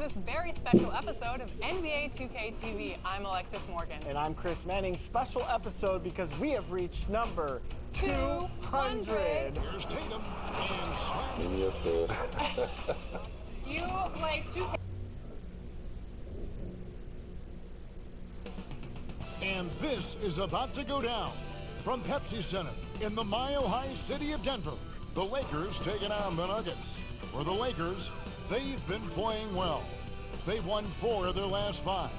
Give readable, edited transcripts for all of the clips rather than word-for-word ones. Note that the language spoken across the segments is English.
this very special episode of NBA2K20. I'm Alexis Morgan. And I'm Chris Manning. Special episode because we have reached number 200. Here's Tatum and Give me a food. You play 2K. And this is about to go down from Pepsi Center in the Mile High city of Denver. The Lakers taking on the Nuggets. For the Lakers, they've been playing well. They've won 4 of their last 5,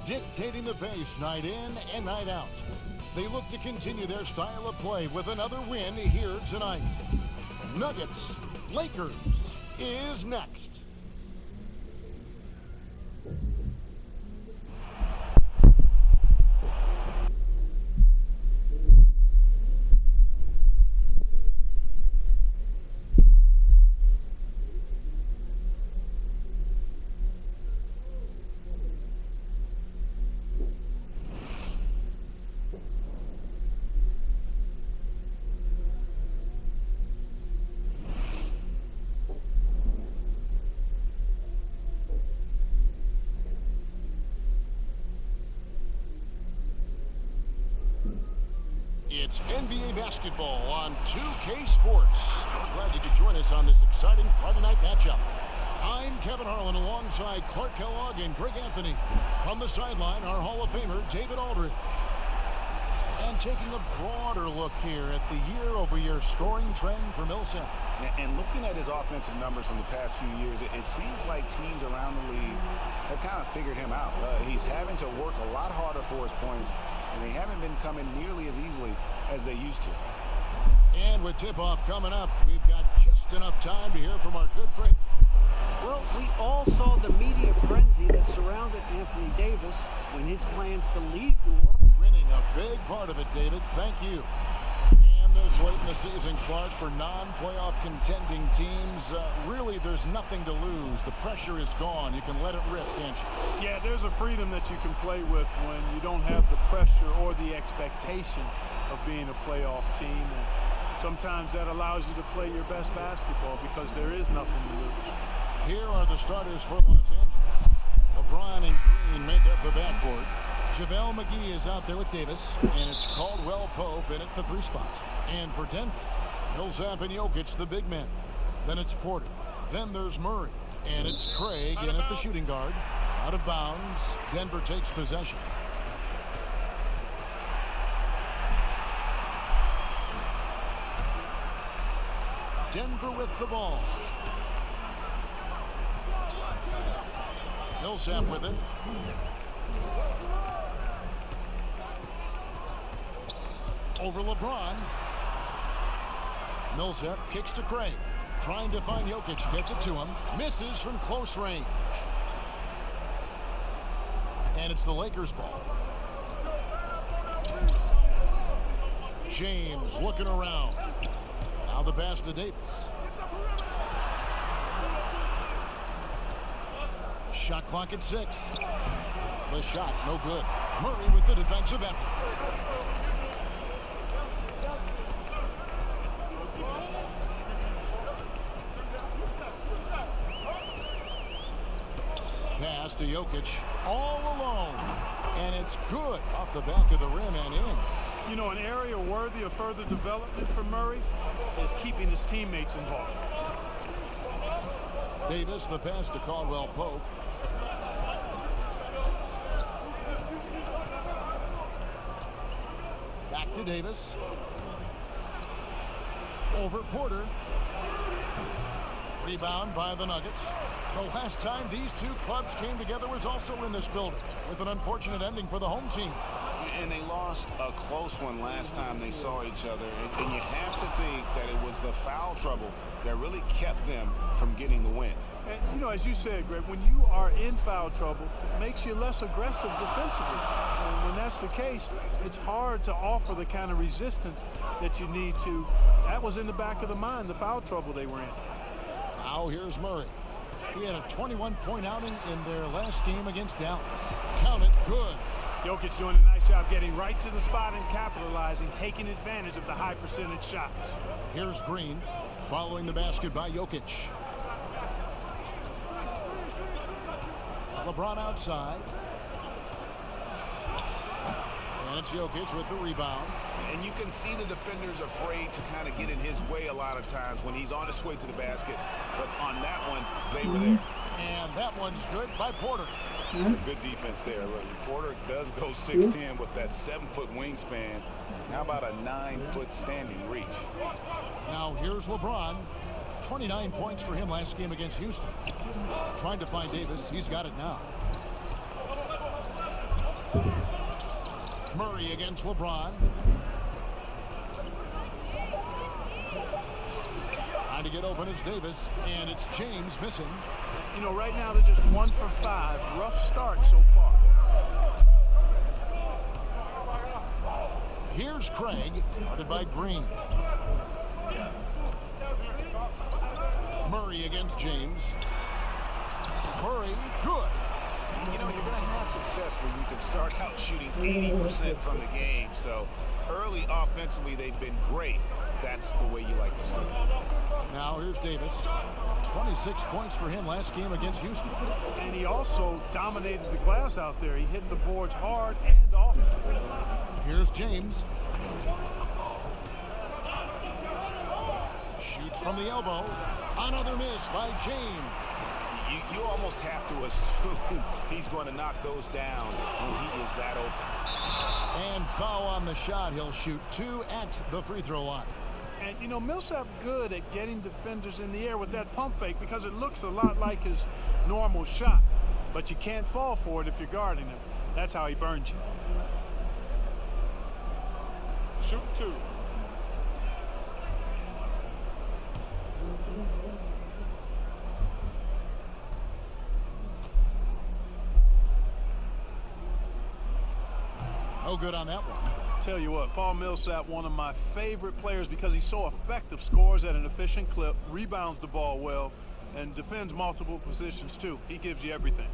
dictating the pace night in and night out. They look to continue their style of play with another win here tonight. Nuggets, Lakers is next. It's NBA basketball on 2K Sports. We're glad you could join us on this exciting Friday night matchup. I'm Kevin Harlan alongside Clark Kellogg and Greg Anthony. From the sideline, our Hall of Famer, David Aldridge. And taking a broader look here at the year-over-year scoring trend for Millsap. And looking at his offensive numbers from the past few years, it seems like teams around the league have kind of figured him out. He's having to work a lot harder for his points, and they haven't been coming nearly as easily as they used to. And with tip-off coming up, we've got just enough time to hear from our good friend. Well, we all saw the media frenzy that surrounded Anthony Davis when his plans to leave New Orleans. Winning a big part of it, David. Thank you. And this late in the season, Clark, for non-playoff contending teams, really there's nothing to lose. The pressure is gone. You can let it rip, can't you? Yeah, there's a freedom that you can play with when you don't have the pressure or the expectation of being a playoff team. And sometimes that allows you to play your best basketball because there is nothing to lose. Here are the starters for Los Angeles. LeBron and Green make up the backcourt. JaVale McGee is out there with Davis, and it's Caldwell Pope in at the 3 spot. And for Denver, Millsap and Jokic, the big men. Then it's Porter. Then there's Murray. And it's Craig in at the shooting guard. Out of bounds. Denver takes possession. Denver with the ball. Millsap with it. Over LeBron. Millsap kicks to Craig. Trying to find Jokic. Gets it to him. Misses from close range. And it's the Lakers ball. James looking around. Now the pass to Davis. Shot clock at 6. The shot, no good. Murray with the defensive effort. Pass to Jokic, all alone. And it's good off the back of the rim and in. You know, an area worthy of further development for Murray is keeping his teammates involved. Davis, the pass to Caldwell Pope. Back to Davis. Over Porter. Rebound by the Nuggets. The last time these two clubs came together was also in this building, with an unfortunate ending for the home team. And they lost a close one last time they saw each other. And you have to think that it was the foul trouble that really kept them from getting the win. And, you know, as you said, Greg, when you are in foul trouble, it makes you less aggressive defensively. And when that's the case, it's hard to offer the kind of resistance that you need to. That was in the back of the mind, the foul trouble they were in. Now here's Murray. He had a 21-point outing in their last game against Dallas. Count it, good. Jokic doing a nice job getting right to the spot and capitalizing, taking advantage of the high percentage shots. Here's Green following the basket by Jokic. LeBron outside. And it's Jokic with the rebound. And you can see the defenders afraid to kind of get in his way a lot of times when he's on his way to the basket. But on that one, they were there. And that one's good by Porter. Good defense there. Porter does go 6'10" with that 7-foot wingspan. How about a 9-foot standing reach? Now here's LeBron. 29 points for him last game against Houston. Trying to find Davis. He's got it now. Murray against LeBron. Trying to get open is Davis, and it's James missing. You know, right now they're just 1 for 5. Rough start so far. Here's Craig, guarded by Green. Murray against James. Murray, good. You know, you're going to have success when you can start out shooting 80% from the game. So early offensively, they've been great. That's the way you like to start. Now here's Davis. 26 points for him last game against Houston. And he also dominated the glass out there. He hit the boards hard and often. Here's James. Shoots from the elbow. Another miss by James. You almost have to assume he's going to knock those down when he is that open. And foul on the shot. He'll shoot 2 at the free throw line. And, you know, Millsap good at getting defenders in the air with that pump fake because it looks a lot like his normal shot. But you can't fall for it if you're guarding him. That's how he burns you. Shoot 2. No good on that one. Tell you what, Paul Millsap, one of my favorite players because he's so effective, scores at an efficient clip, rebounds the ball well, and defends multiple positions too. He gives you everything.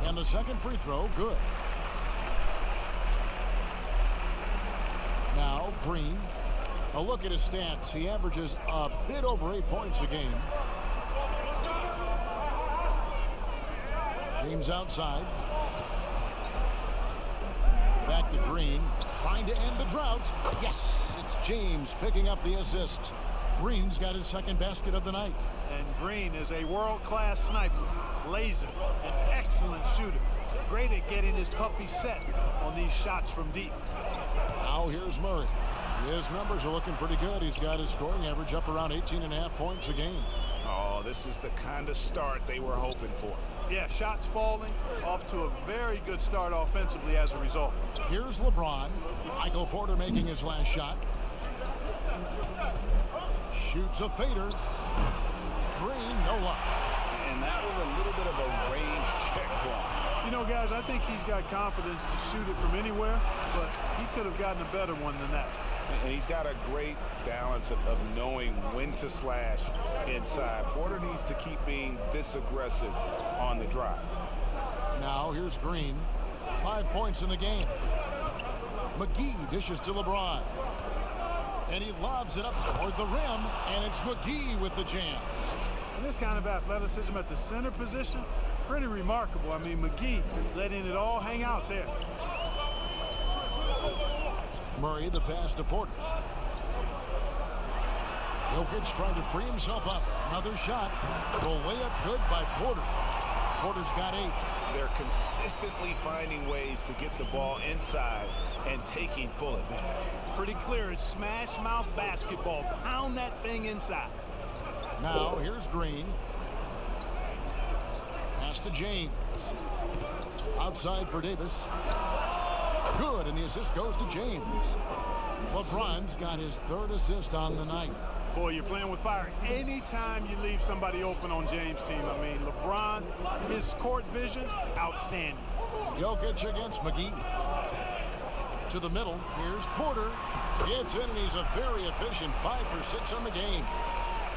And the second free throw, good. Now Green. A look at his stats. He averages a bit over 8 points a game. James outside. Back to Green. Trying to end the drought. Yes, it's James picking up the assist. Green's got his second basket of the night. And Green is a world-class sniper. Laser. An excellent shooter. Great at getting his puppy set on these shots from deep. Now here's Murray. His numbers are looking pretty good. He's got his scoring average up around 18.5 points a game. Oh, this is the kind of start they were hoping for. Yeah, shots falling, off to a very good start offensively as a result. Here's LeBron. Michael Porter making his last shot. Shoots a fader. Green, no luck. And that was a little bit of a range check for him. You know, guys, I think he's got confidence to shoot it from anywhere, but he could have gotten a better one than that. And he's got a great balance of knowing when to slash inside. Porter needs to keep being this aggressive on the drive. Now here's Green. 5 points in the game. McGee dishes to LeBron. And he lobs it up toward the rim, and it's McGee with the jam. And this kind of athleticism at the center position, pretty remarkable. I mean, McGee letting it all hang out there. Murray, the pass to Porter. Jokic trying to free himself up. Another shot. The layup good by Porter. Porter's got 8. They're consistently finding ways to get the ball inside and taking full advantage. Pretty clear. It's smash mouth basketball. Pound that thing inside. Now here's Green. Pass to James. Outside for Davis. Good, and the assist goes to James. LeBron's got his 3rd assist on the night. Boy, you're playing with fire. Anytime you leave somebody open on James' team, I mean, LeBron, his court vision, outstanding. Jokic against McGee. To the middle, here's Porter. Gets in, and he's a very efficient 5 for 6 on the game.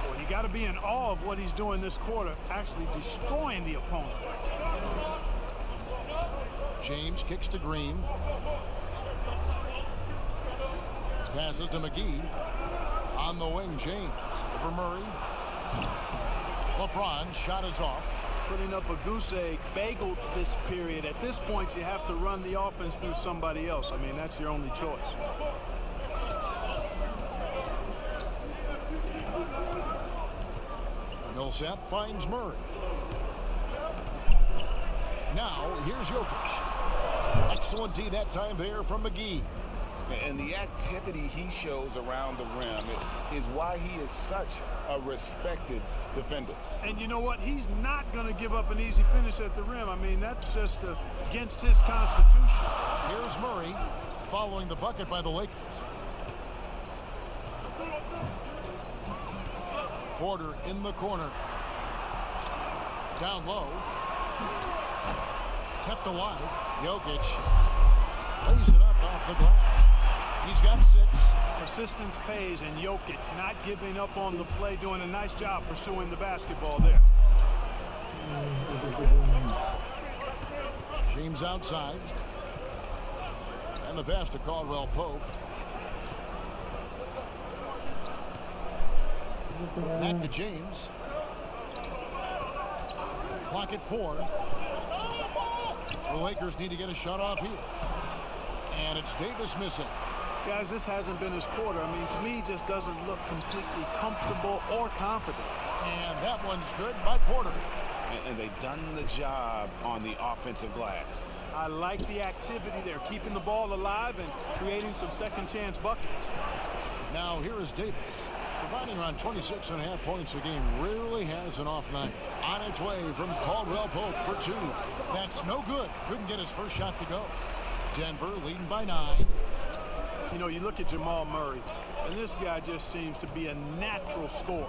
Well, you got to be in awe of what he's doing this quarter, actually destroying the opponent. James kicks to Green. Passes to McGee. On the wing, James. Over Murray. LeBron shot is off. Putting up a goose egg, bageled this period. At this point, you have to run the offense through somebody else. I mean, that's your only choice. Millsap finds Murray. Now, here's Jokic. Excellent D that time there from McGee. And the activity he shows around the rim is why he is such a respected defender. And you know what? He's not going to give up an easy finish at the rim. I mean, that's just against his constitution. Here's Murray following the bucket by the Lakers. Porter in the corner. Down low. Kept alive. Jokic lays it up off the glass. He's got 6. Persistence pays, and Jokic not giving up on the play, doing a nice job pursuing the basketball there. James outside. And the pass to Caldwell Pope. Back to James. Clock at 4. The Lakers need to get a shot off here. And it's Davis missing. Guys, this hasn't been his quarter. I mean, to me, he just doesn't look completely comfortable or confident. And that one's good by Porter. And they've done the job on the offensive glass. I like the activity there, keeping the ball alive and creating some second chance buckets. Now here is Davis. Providing around 26.5 points a game, rarely has an off night. On its way from Caldwell Pope for 2. That's no good. Couldn't get his first shot to go. Denver leading by 9. You know, you look at Jamal Murray, and this guy just seems to be a natural scorer.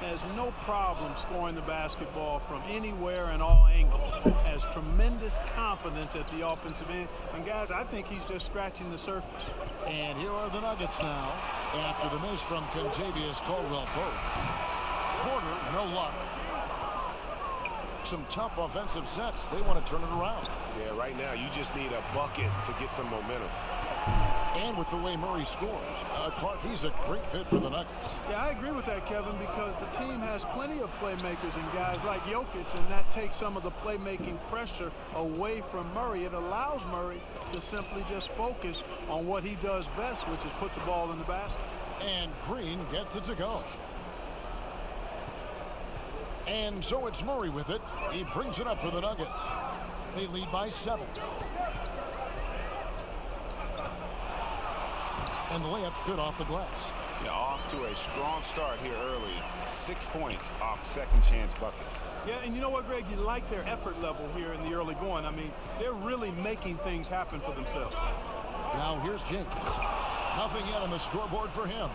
Has no problem scoring the basketball from anywhere and all angles. Has tremendous confidence at the offensive end. And guys, I think he's just scratching the surface. And here are the Nuggets now. After the miss from Kentavious Caldwell-Pope. Porter, no luck. Some tough offensive sets. They want to turn it around. Yeah, right now you just need a bucket to get some momentum. And with the way Murray scores, Clark, he's a great fit for the Nuggets. Yeah, I agree with that, Kevin, because the team has plenty of playmakers and guys like Jokic, and that takes some of the playmaking pressure away from Murray. It allows Murray to simply just focus on what he does best, which is put the ball in the basket. And Green gets it to go. And so it's Murray with it. He brings it up for the Nuggets. They lead by 7. And the layup's good off the glass. Yeah, off to a strong start here early. 6 points off second chance buckets. Yeah, and you know what, Greg? You like their effort level here in the early going. I mean, they're really making things happen for themselves. Now here's James. Nothing yet on the scoreboard for him.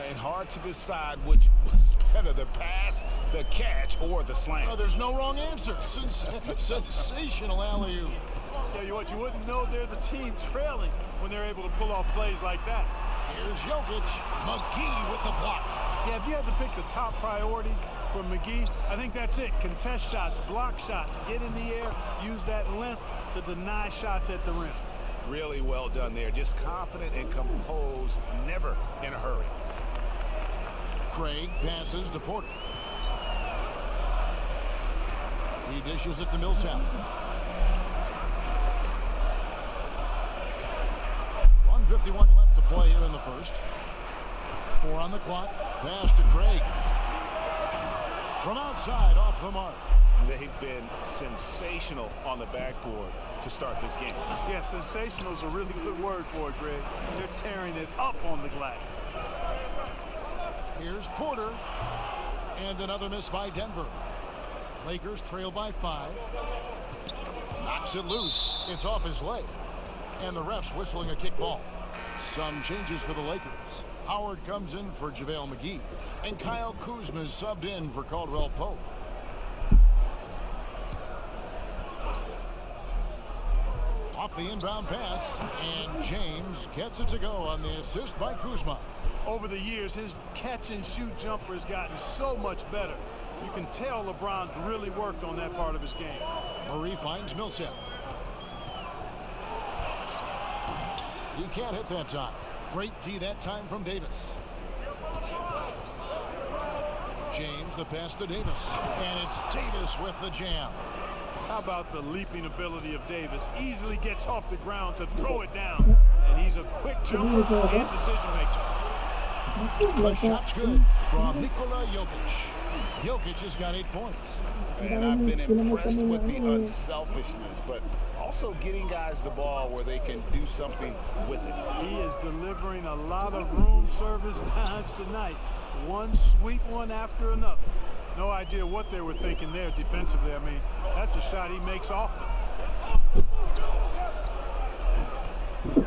And hard to decide which was better, the pass, the catch, or the slam. Oh, there's no wrong answer. Sensational alley-oop. Tell you what, you wouldn't know they're the team trailing when they're able to pull off plays like that. Here's Jokic. McGee with the block. Yeah, if you had to pick the top priority for McGee, I think that's it. Contest shots, block shots, get in the air, use that length to deny shots at the rim. Really well done there. Just confident and composed, never in a hurry. Craig passes to Porter. He dishes it to Millsap. 1:51 left to play here in the first. 4 on the clock. Pass to Craig. From outside, off the mark. They've been sensational on the backboard to start this game. Yeah, sensational is a really good word for it, Greg. They're tearing it up on the glass. Here's Porter. And another miss by Denver. Lakers trail by 5. Knocks it loose. It's off his leg. And the ref's whistling a kick ball. Some changes for the Lakers. Howard comes in for JaVale McGee. And Kyle Kuzma is subbed in for Caldwell Pope. Off the inbound pass. And James gets it to go on the assist by Kuzma. Over the years, his catch-and-shoot jumper has gotten so much better. You can tell LeBron's really worked on that part of his game. Murray finds Millsap. He can't hit that time. Great D that time from Davis. James, the pass to Davis. And it's Davis with the jam. How about the leaping ability of Davis? Easily gets off the ground to throw it down. And he's a quick jumper and decision maker. The shot's good from Nikola Jokic. Jokic has got 8 points. And I've been impressed with the unselfishness, but also getting guys the ball where they can do something with it. He is delivering a lot of room service times tonight. One sweet one after another. No idea what they were thinking there defensively. I mean, that's a shot he makes often.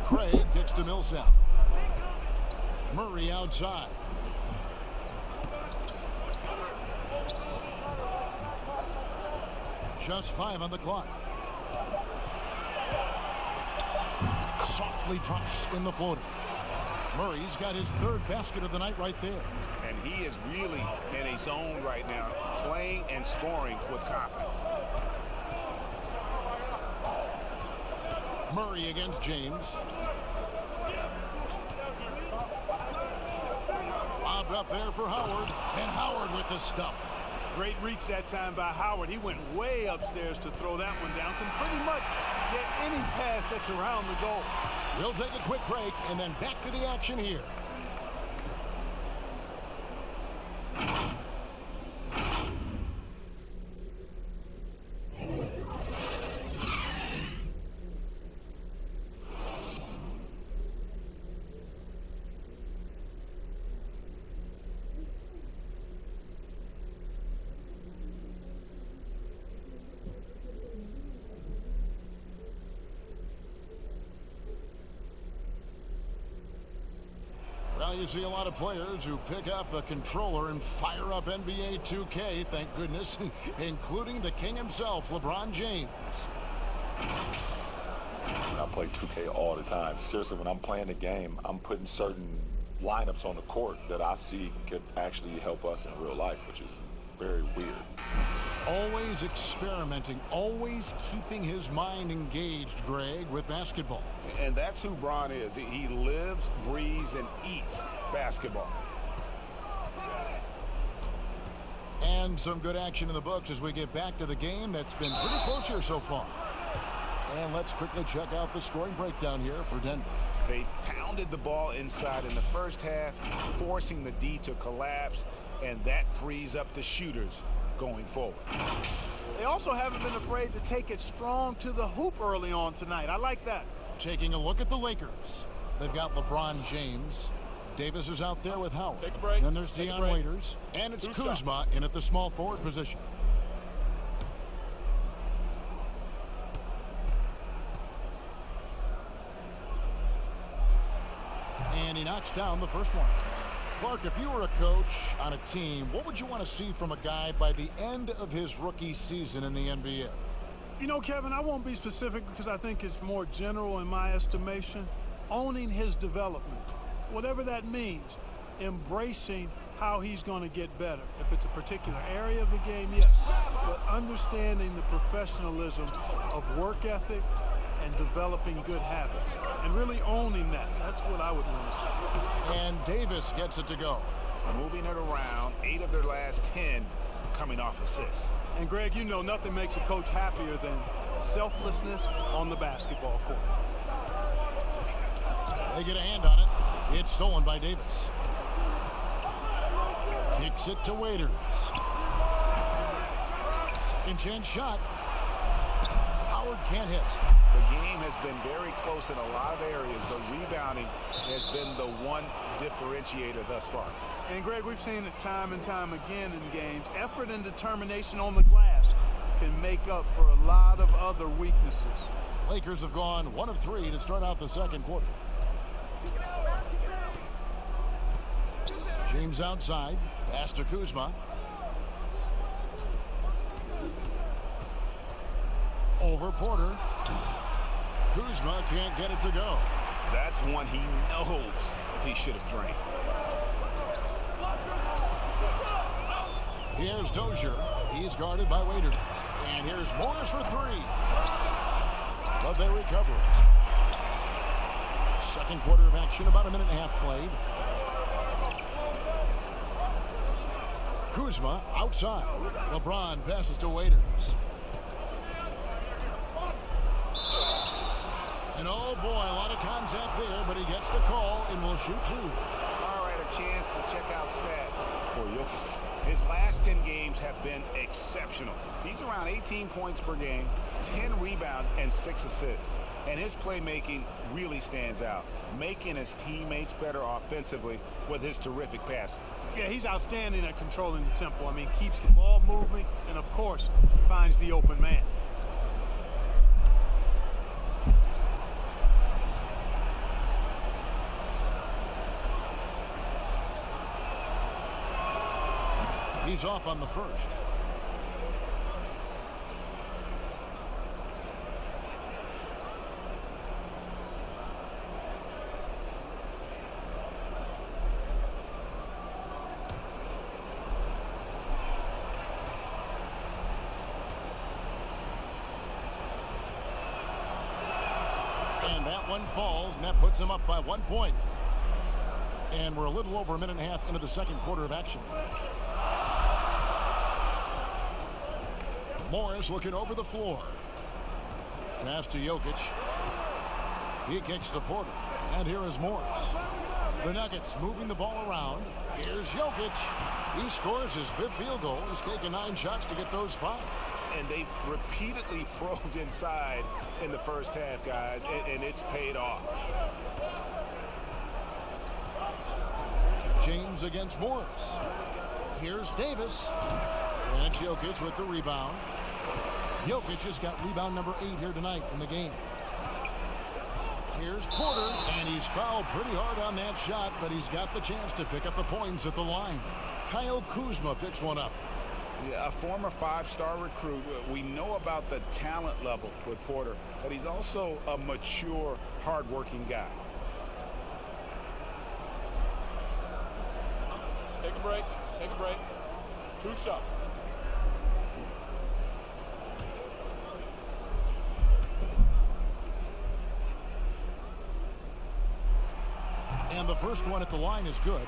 Craig gets to Millsap. Murray outside. Just 5 on the clock. Softly drops in the floater. Murray's got his 3rd basket of the night right there. And he is really in a zone right now, playing and scoring with confidence. Murray against James. Lobbed up there for Howard. And Howard with the stuff. Great reach that time by Howard. He went way upstairs to throw that one down. Can pretty much get any pass that's around the goal. We'll take a quick break and then back to the action here. Well, you see a lot of players who pick up a controller and fire up NBA 2K, thank goodness, including the king himself, LeBron James. I play 2K all the time. Seriously, when I'm playing the game, I'm putting certain lineups on the court that I see could actually help us in real life, which is very weird. Always experimenting, always keeping his mind engaged, Greg, with basketball. And that's who Bron is. He lives, breathes, and eats basketball. And some good action in the books as we get back to the game that's been pretty close here so far. And let's quickly check out the scoring breakdown here for Denver. They pounded the ball inside in the first half, forcing the D to collapse, and that frees up the shooters going forward. They also haven't been afraid to take it strong to the hoop early on tonight. I like that. Taking a look at the Lakers. They've got LeBron James. Davis is out there with Howard. Take a break. Then there's Dion Waiters. And it's Kuzma in at the small forward position. And he knocks down the first one. Clark, if you were a coach on a team, what would you want to see from a guy by the end of his rookie season in the NBA? You know, Kevin, I won't be specific because I think it's more general in my estimation. Owning his development, whatever that means, embracing how he's going to get better. If it's a particular area of the game, yes. But understanding the professionalism of work ethic and developing good habits and really owning that. That's what I would want to see. And Davis gets it to go. Moving it around, 8 of their last 10 coming off assists. And Greg, you know nothing makes a coach happier than selflessness on the basketball court. They get a hand on it. It's stolen by Davis. Kicks it to Waiters. Second chance shot. Howard can't hit. The game has been very close in a lot of areas, but rebounding has been the one differentiator thus far. And Greg, we've seen it time and time again in games. Effort and determination on the glass can make up for a lot of other weaknesses. Lakers have gone 1 of 3 to start out the second quarter. James outside. Pass to Kuzma. Over Porter. Kuzma can't get it to go. That's one he knows he should have drained. Here's Dozier. He's guarded by Waiters. And here's Morris for 3. But they recover it. Second quarter of action, about a minute and a half played. Kuzma outside. LeBron passes to Waiters. And oh boy, a lot of contact there, but he gets the call and will shoot two. All right, a chance to check out stats for Jokic. His last 10 games have been exceptional. He's around 18 points per game, 10 rebounds, and 6 assists. And his playmaking really stands out, making his teammates better offensively with his terrific passing. Yeah, he's outstanding at controlling the tempo. I mean, keeps the ball moving and, of course, finds the open man. He's off on the first. And that one falls, and that puts him up by 1 point. And we're a little over a minute and a half into the second quarter of action. Morris looking over the floor. Pass to Jokic. He kicks to Porter. And here is Morris. The Nuggets moving the ball around. Here's Jokic. He scores his 5th field goal. He's taken 9 shots to get those 5. And they've repeatedly probed inside in the first half, guys, and it's paid off. James against Morris. Here's Davis. And Jokic with the rebound. Jokic has got rebound number 8 here tonight in the game. Here's Porter, and he's fouled pretty hard on that shot, but he's got the chance to pick up the points at the line. Kyle Kuzma picks one up. Yeah, a former 5-star recruit. We know about the talent level with Porter, but he's also a mature, hard-working guy. Take a break. Take a break. 2 shots. And the first one at the line is good.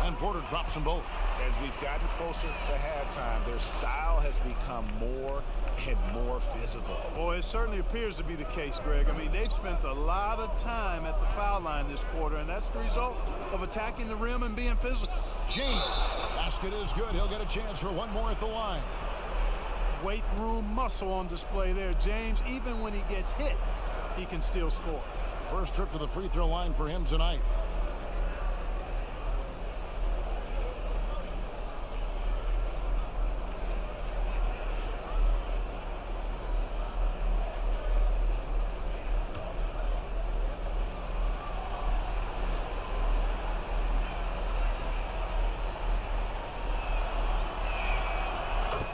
And Porter drops them both. As we've gotten closer to halftime, their style has become more and more physical. Boy, it certainly appears to be the case, Greg. I mean, they've spent a lot of time at the foul line this quarter, and that's the result of attacking the rim and being physical. James, basket is good. He'll get a chance for one more at the line. Weight room muscle on display there. James, even when he gets hit, he can still score. First trip to the free throw line for him tonight.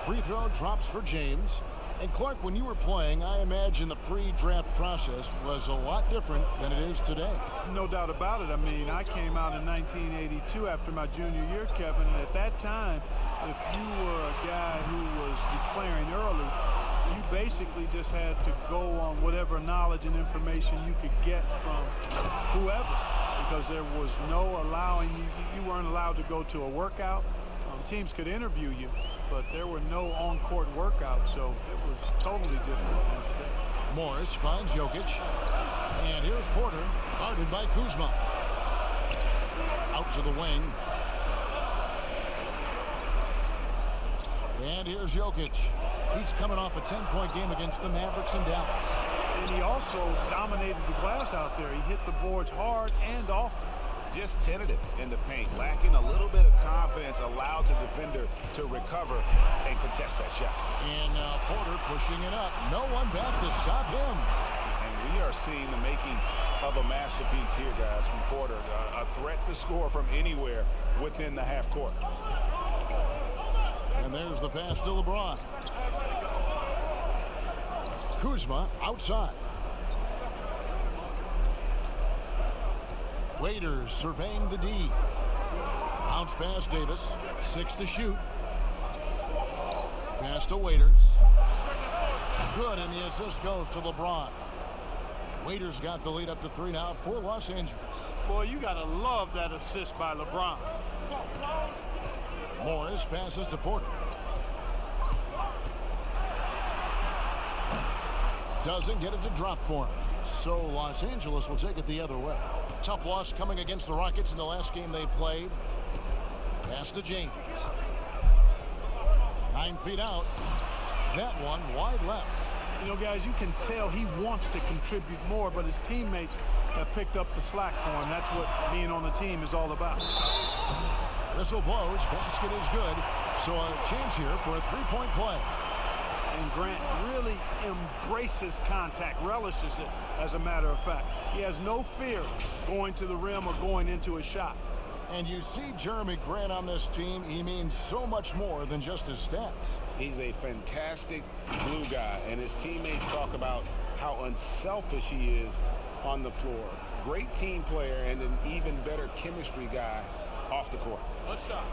Free throw drops for James. And Clark, when you were playing, I imagine the pre-draft process was a lot different than it is today. No doubt about it. I mean, I came out in 1982 after my junior year, Kevin, and at that time, if you were a guy who was declaring early, you basically just had to go on whatever knowledge and information you could get from whoever, because there was no allowing you weren't allowed to go to a workout. Teams could interview you, but there were no on-court workouts, so it was totally different than today. Morris finds Jokic. And here's Porter, guarded by Kuzma. Out to the wing. And here's Jokic. He's coming off a 10-point game against the Mavericks in Dallas. And he also dominated the glass out there. He hit the boards hard and often. Just tentative in the paint, lacking a little bit of confidence, allowed the defender to recover and contest that shot. And now Porter pushing it up. No one back to stop him. And we are seeing the makings of a masterpiece here, guys, from Porter. A threat to score from anywhere within the half court. And there's the pass to LeBron. Kuzma outside. Waiters surveying the D. Bounce pass Davis. 6 to shoot. Pass to Waiters. Good, and the assist goes to LeBron. Waiters got the lead up to 3 now for Los Angeles. Boy, you got to love that assist by LeBron. Morris passes to Porter. Doesn't get it to drop for him. So Los Angeles will take it the other way. Tough loss coming against the Rockets in the last game they played. Pass to James. 9 feet out. That one wide left. You know, guys, you can tell he wants to contribute more, but his teammates have picked up the slack for him. That's what being on the team is all about. Whistle blows. Basket is good. So a chance here for a three-point play. And Grant really embraces contact, relishes it, as a matter of fact. He has no fear going to the rim or going into a shot. And you see Jeremy Grant on this team, he means so much more than just his stats. He's a fantastic glue guy, and his teammates talk about how unselfish he is on the floor. Great team player and an even better chemistry guy off the court. Good shot.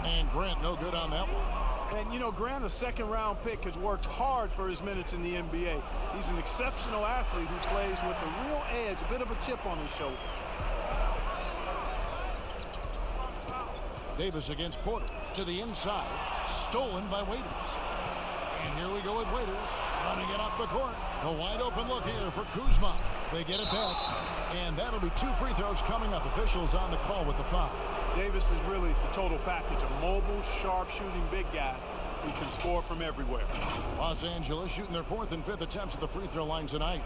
And Grant no good on that one. And, you know, Grant, a second-round pick, has worked hard for his minutes in the NBA. He's an exceptional athlete who plays with a real edge, a bit of a chip on his shoulder. Davis against Porter to the inside. Stolen by Waiters. And here we go with Waiters running it up the court. A wide open look here for Kuzma. They get it back. And that'll be 2 free throws coming up. Officials on the call with the foul. Davis is really the total package, a mobile, sharp-shooting big guy who can score from everywhere. Los Angeles shooting their 4th and 5th attempts at the free throw line tonight.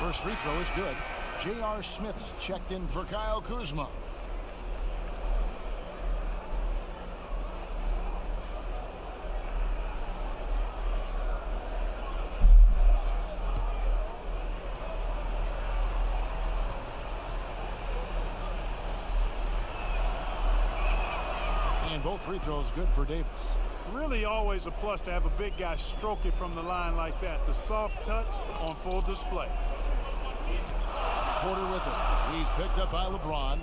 First free throw is good. J.R. Smith's checked in for Kyle Kuzma. And both free throws good for Davis. Really always a plus to have a big guy stroke it from the line like that. The soft touch on full display. Porter with it. He's picked up by LeBron.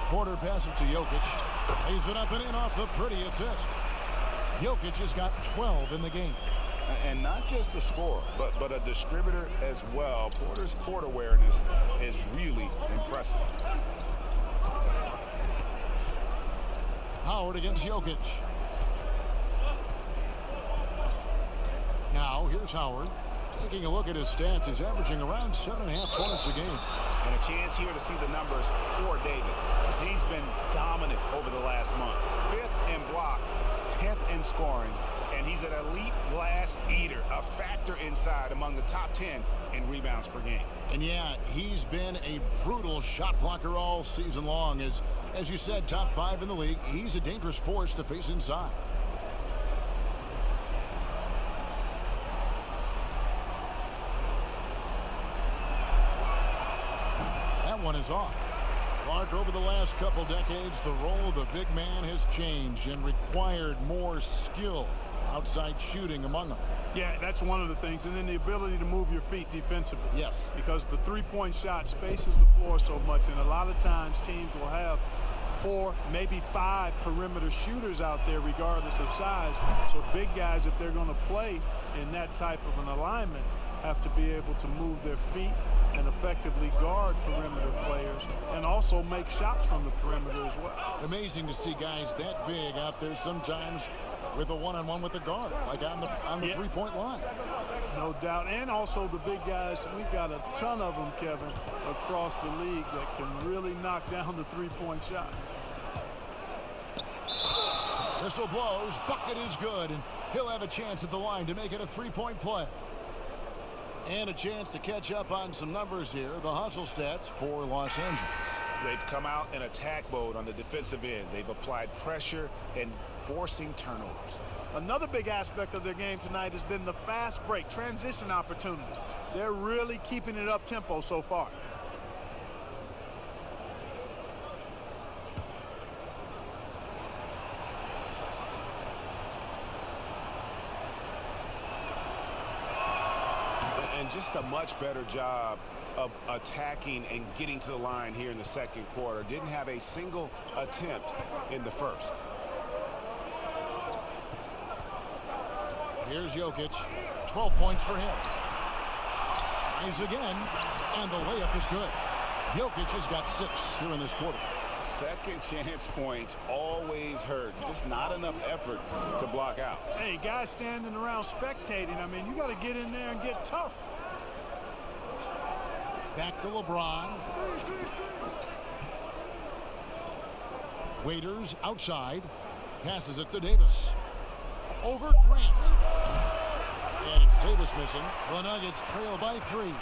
Porter passes to Jokic. Lays it up and in off the pretty assist. Jokic has got 12 in the game. And not just a scorer, but a distributor as well. Porter's court awareness is really impressive. Howard against Jokic. Now here's Howard. Taking a look at his stats, he's averaging around 7.5 points a game. And a chance here to see the numbers for Davis. He's been dominant over the last month. 5th in blocks, 10th in scoring, and he's an elite glass eater, a factor inside among the top 10 in rebounds per game. And yeah, he's been a brutal shot blocker all season long. As you said, top 5 in the league. He's a dangerous force to face inside. One is off. Clark, over the last couple decades, the role of the big man has changed and required more skill outside shooting among them. Yeah, that's one of the things. And then the ability to move your feet defensively. Yes. Because the three-point shot spaces the floor so much, and a lot of times teams will have 4, maybe 5 perimeter shooters out there regardless of size. So big guys, if they're going to play in that type of an alignment, have to be able to move their feet and effectively guard perimeter players and also make shots from the perimeter as well. Amazing to see guys that big out there sometimes with a one-on-one with the guard, like on the three-point line. No doubt. And also the big guys. We've got a ton of them, Kevin, across the league that can really knock down the three-point shot. Whistle blows. Bucket is good, and he'll have a chance at the line to make it a three-point play. And a chance to catch up on some numbers here. The hustle stats for Los Angeles. They've come out in attack mode on the defensive end. They've applied pressure and forcing turnovers. Another big aspect of their game tonight has been the fast break, transition opportunities. They're really keeping it up tempo so far. And just a much better job of attacking and getting to the line here in the second quarter. Didn't have a single attempt in the first. Here's Jokic. 12 points for him. Tries again, and the layup is good. Jokic has got 6 here in this quarter. Second chance points always hurt. Just not enough effort to block out. Hey, guys standing around spectating. I mean, you got to get in there and get tough. Back to LeBron. Waiters outside. Passes it to Davis. Over Grant. And it's Davis missing. The Nuggets trail by 3.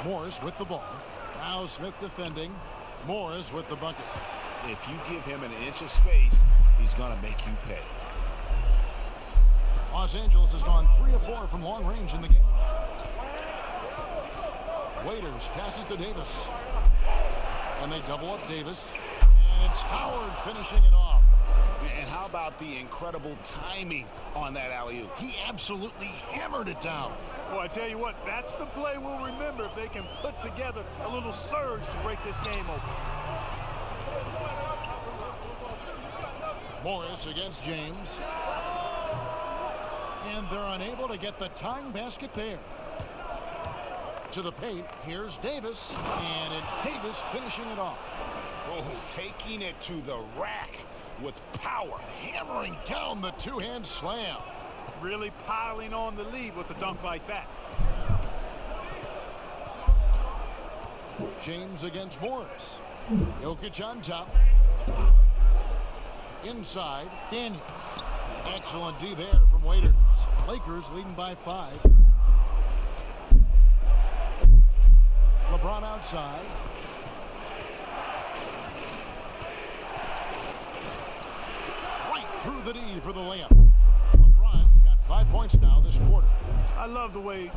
Morris with the ball. Now Smith defending. Morris with the bucket. If you give him an inch of space, he's going to make you pay. Los Angeles has gone 3 of 4 from long range in the game. Waiters passes to Davis. And they double up Davis. And it's Howard finishing it off. And how about the incredible timing on that alley-oop? He absolutely hammered it down. Well, I tell you what, that's the play we'll remember if they can put together a little surge to break this game open. Morris against James. And they're unable to get the tying basket there. To the paint, here's Davis. And it's Davis finishing it off. Oh, taking it to the rack with power. Hammering down the two-hand slam. Really piling on the lead with a dunk like that. James against Morris. Jokic on top. Inside, Daniels. Excellent D there from Waiters. Lakers leading by 5. LeBron outside. Right through the D for the layup. LeBron's got 5 points now this quarter. I love the way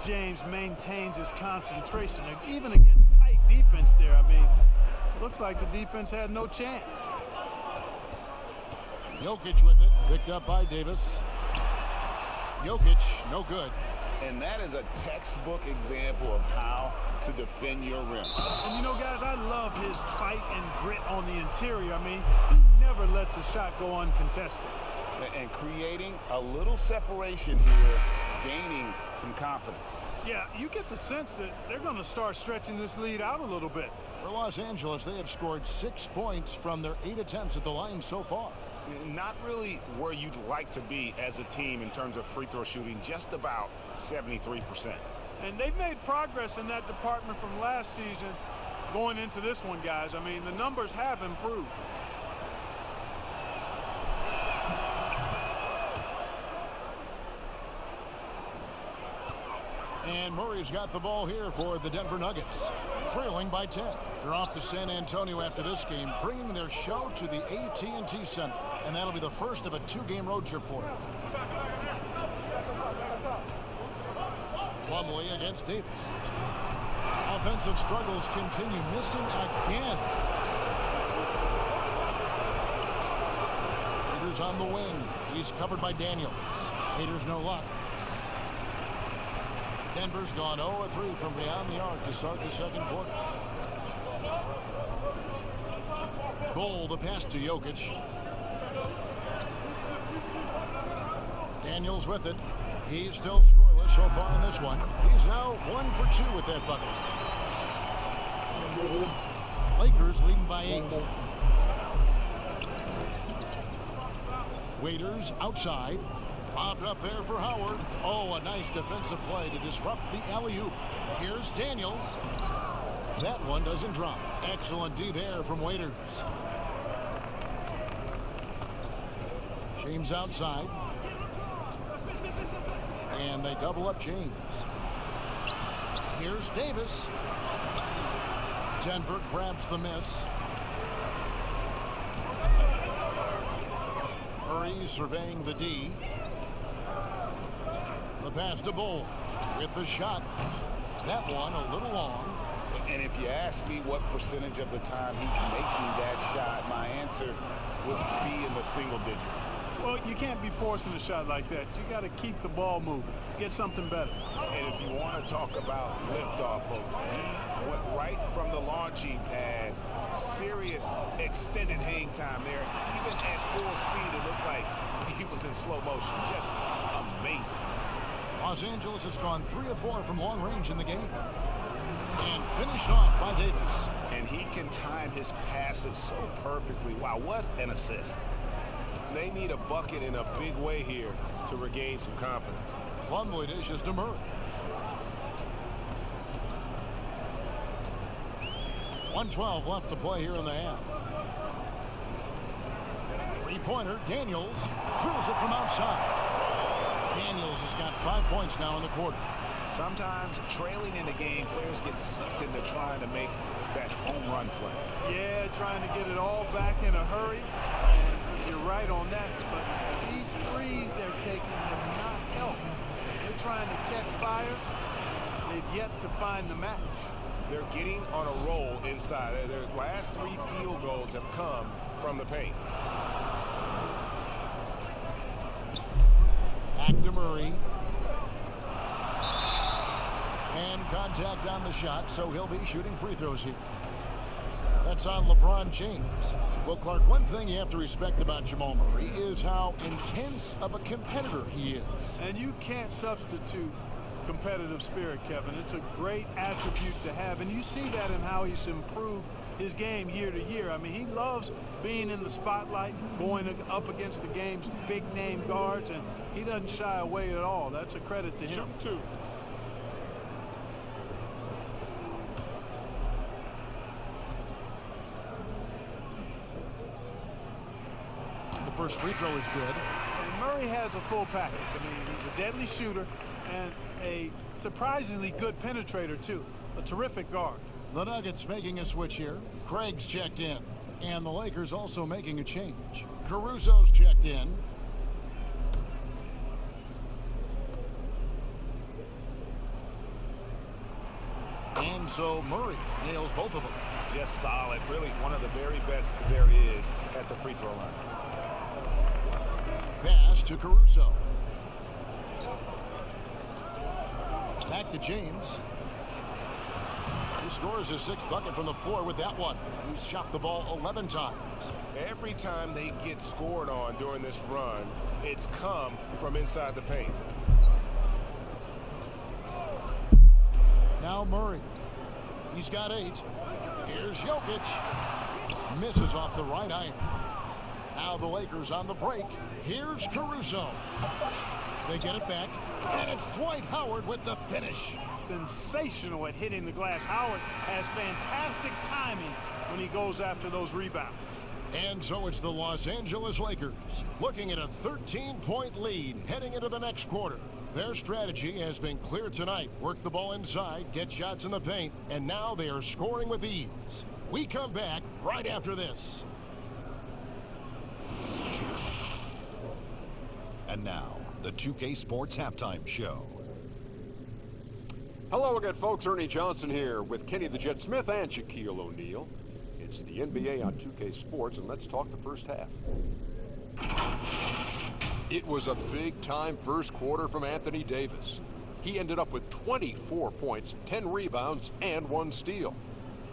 James maintains his concentration, even against tight defense there. I mean, looks like the defense had no chance. Jokic with it, picked up by Davis. Jokic, no good. And that is a textbook example of how to defend your rim. And you know, guys, I love his fight and grit on the interior. I mean, he never lets a shot go uncontested. And creating a little separation here, gaining some confidence. Yeah, you get the sense that they're going to start stretching this lead out a little bit. For Los Angeles, they have scored 6 points from their 8 attempts at the line so far. Not really where you'd like to be as a team in terms of free throw shooting, just about 73%. And they've made progress in that department from last season going into this one, guys. I mean, the numbers have improved. And Murray's got the ball here for the Denver Nuggets, trailing by 10. They're off to San Antonio after this game, bringing their show to the AT&T Center. And that'll be the first of a 2-game road trip for them. Plumlee against Davis. Offensive struggles continue, missing again. Peters on the wing. He's covered by Daniels. Peters no luck. Denver's gone 0-3 from beyond the arc to start the second quarter. Bull, the pass to Jokic. Daniels with it. He's still scoreless so far in this one. He's now 1 for 2 with that bucket. Lakers leading by 8. Waiters outside. Bobbed up there for Howard. Oh, a nice defensive play to disrupt the alley-oop. Here's Daniels. That one doesn't drop. Excellent D there from Waiters. James outside. And they double up James. Here's Davis. Denver grabs the miss. Murray surveying the D. The pass to Bull with the shot. That one a little long. And if you ask me what percentage of the time he's making that shot, my answer would be in the single digits. Well, you can't be forcing a shot like that. You got to keep the ball moving. Get something better. And if you want to talk about liftoff, folks, he went right from the launching pad. Serious extended hang time there. Even at full speed, it looked like he was in slow motion. Just amazing. Los Angeles has gone 3 of 4 from long range in the game. And finished off by Davis. And he can time his passes so perfectly. Wow, what an assist. They need a bucket in a big way here to regain some confidence. Plumlee dishes to Murray. 1:12 left to play here in the half. Three-pointer, Daniels drills it from outside. Daniels has got 5 points now in the quarter. Sometimes trailing in the game, players get sucked into trying to make that home run play. Yeah, trying to get it all back in a hurry. And you're right on that. But these threes they're taking have not helped. They're trying to catch fire. They've yet to find the match. They're getting on a roll inside. Their last 3 field goals have come from the paint. Back to Murray. And contact on the shot, so he'll be shooting free throws here. That's on LeBron James. Well, Clark, one thing you have to respect about Jamal Murray is how intense of a competitor he is. And you can't substitute competitive spirit, Kevin. It's a great attribute to have, and you see that in how he's improved his game year to year. I mean, he loves being in the spotlight, going up against the game's big-name guards, and he doesn't shy away at all. That's a credit to him. Shoot 2. The first free throw is good. And Murray has a full package. I mean, he's a deadly shooter and a surprisingly good penetrator, too. A terrific guard. The Nuggets making a switch here. Craig's checked in. And the Lakers also making a change. Caruso's checked in. And so Murray nails both of them. Just solid. Really one of the very best there is at the free throw line. Pass to Caruso. Back to James. He scores his 6th bucket from the floor with that one. He's shot the ball 11 times. Every time they get scored on during this run, it's come from inside the paint. Now Murray. He's got 8. Here's Jokic. Misses off the right iron. Now the Lakers on the break. Here's Caruso. They get it back. And it's Dwight Howard with the finish. Sensational at hitting the glass. Howard has fantastic timing when he goes after those rebounds. And so it's the Los Angeles Lakers looking at a 13-point lead heading into the next quarter. Their strategy has been clear tonight. Work the ball inside, get shots in the paint, and now they are scoring with ease. We come back right after this. And now, the 2K Sports Halftime Show. Hello again, folks. Ernie Johnson here with Kenny the Jet Smith and Shaquille O'Neal. It's the NBA on 2K Sports, and let's talk the first half. It was a big-time first quarter from Anthony Davis. He ended up with 24 points, 10 rebounds, and 1 steal.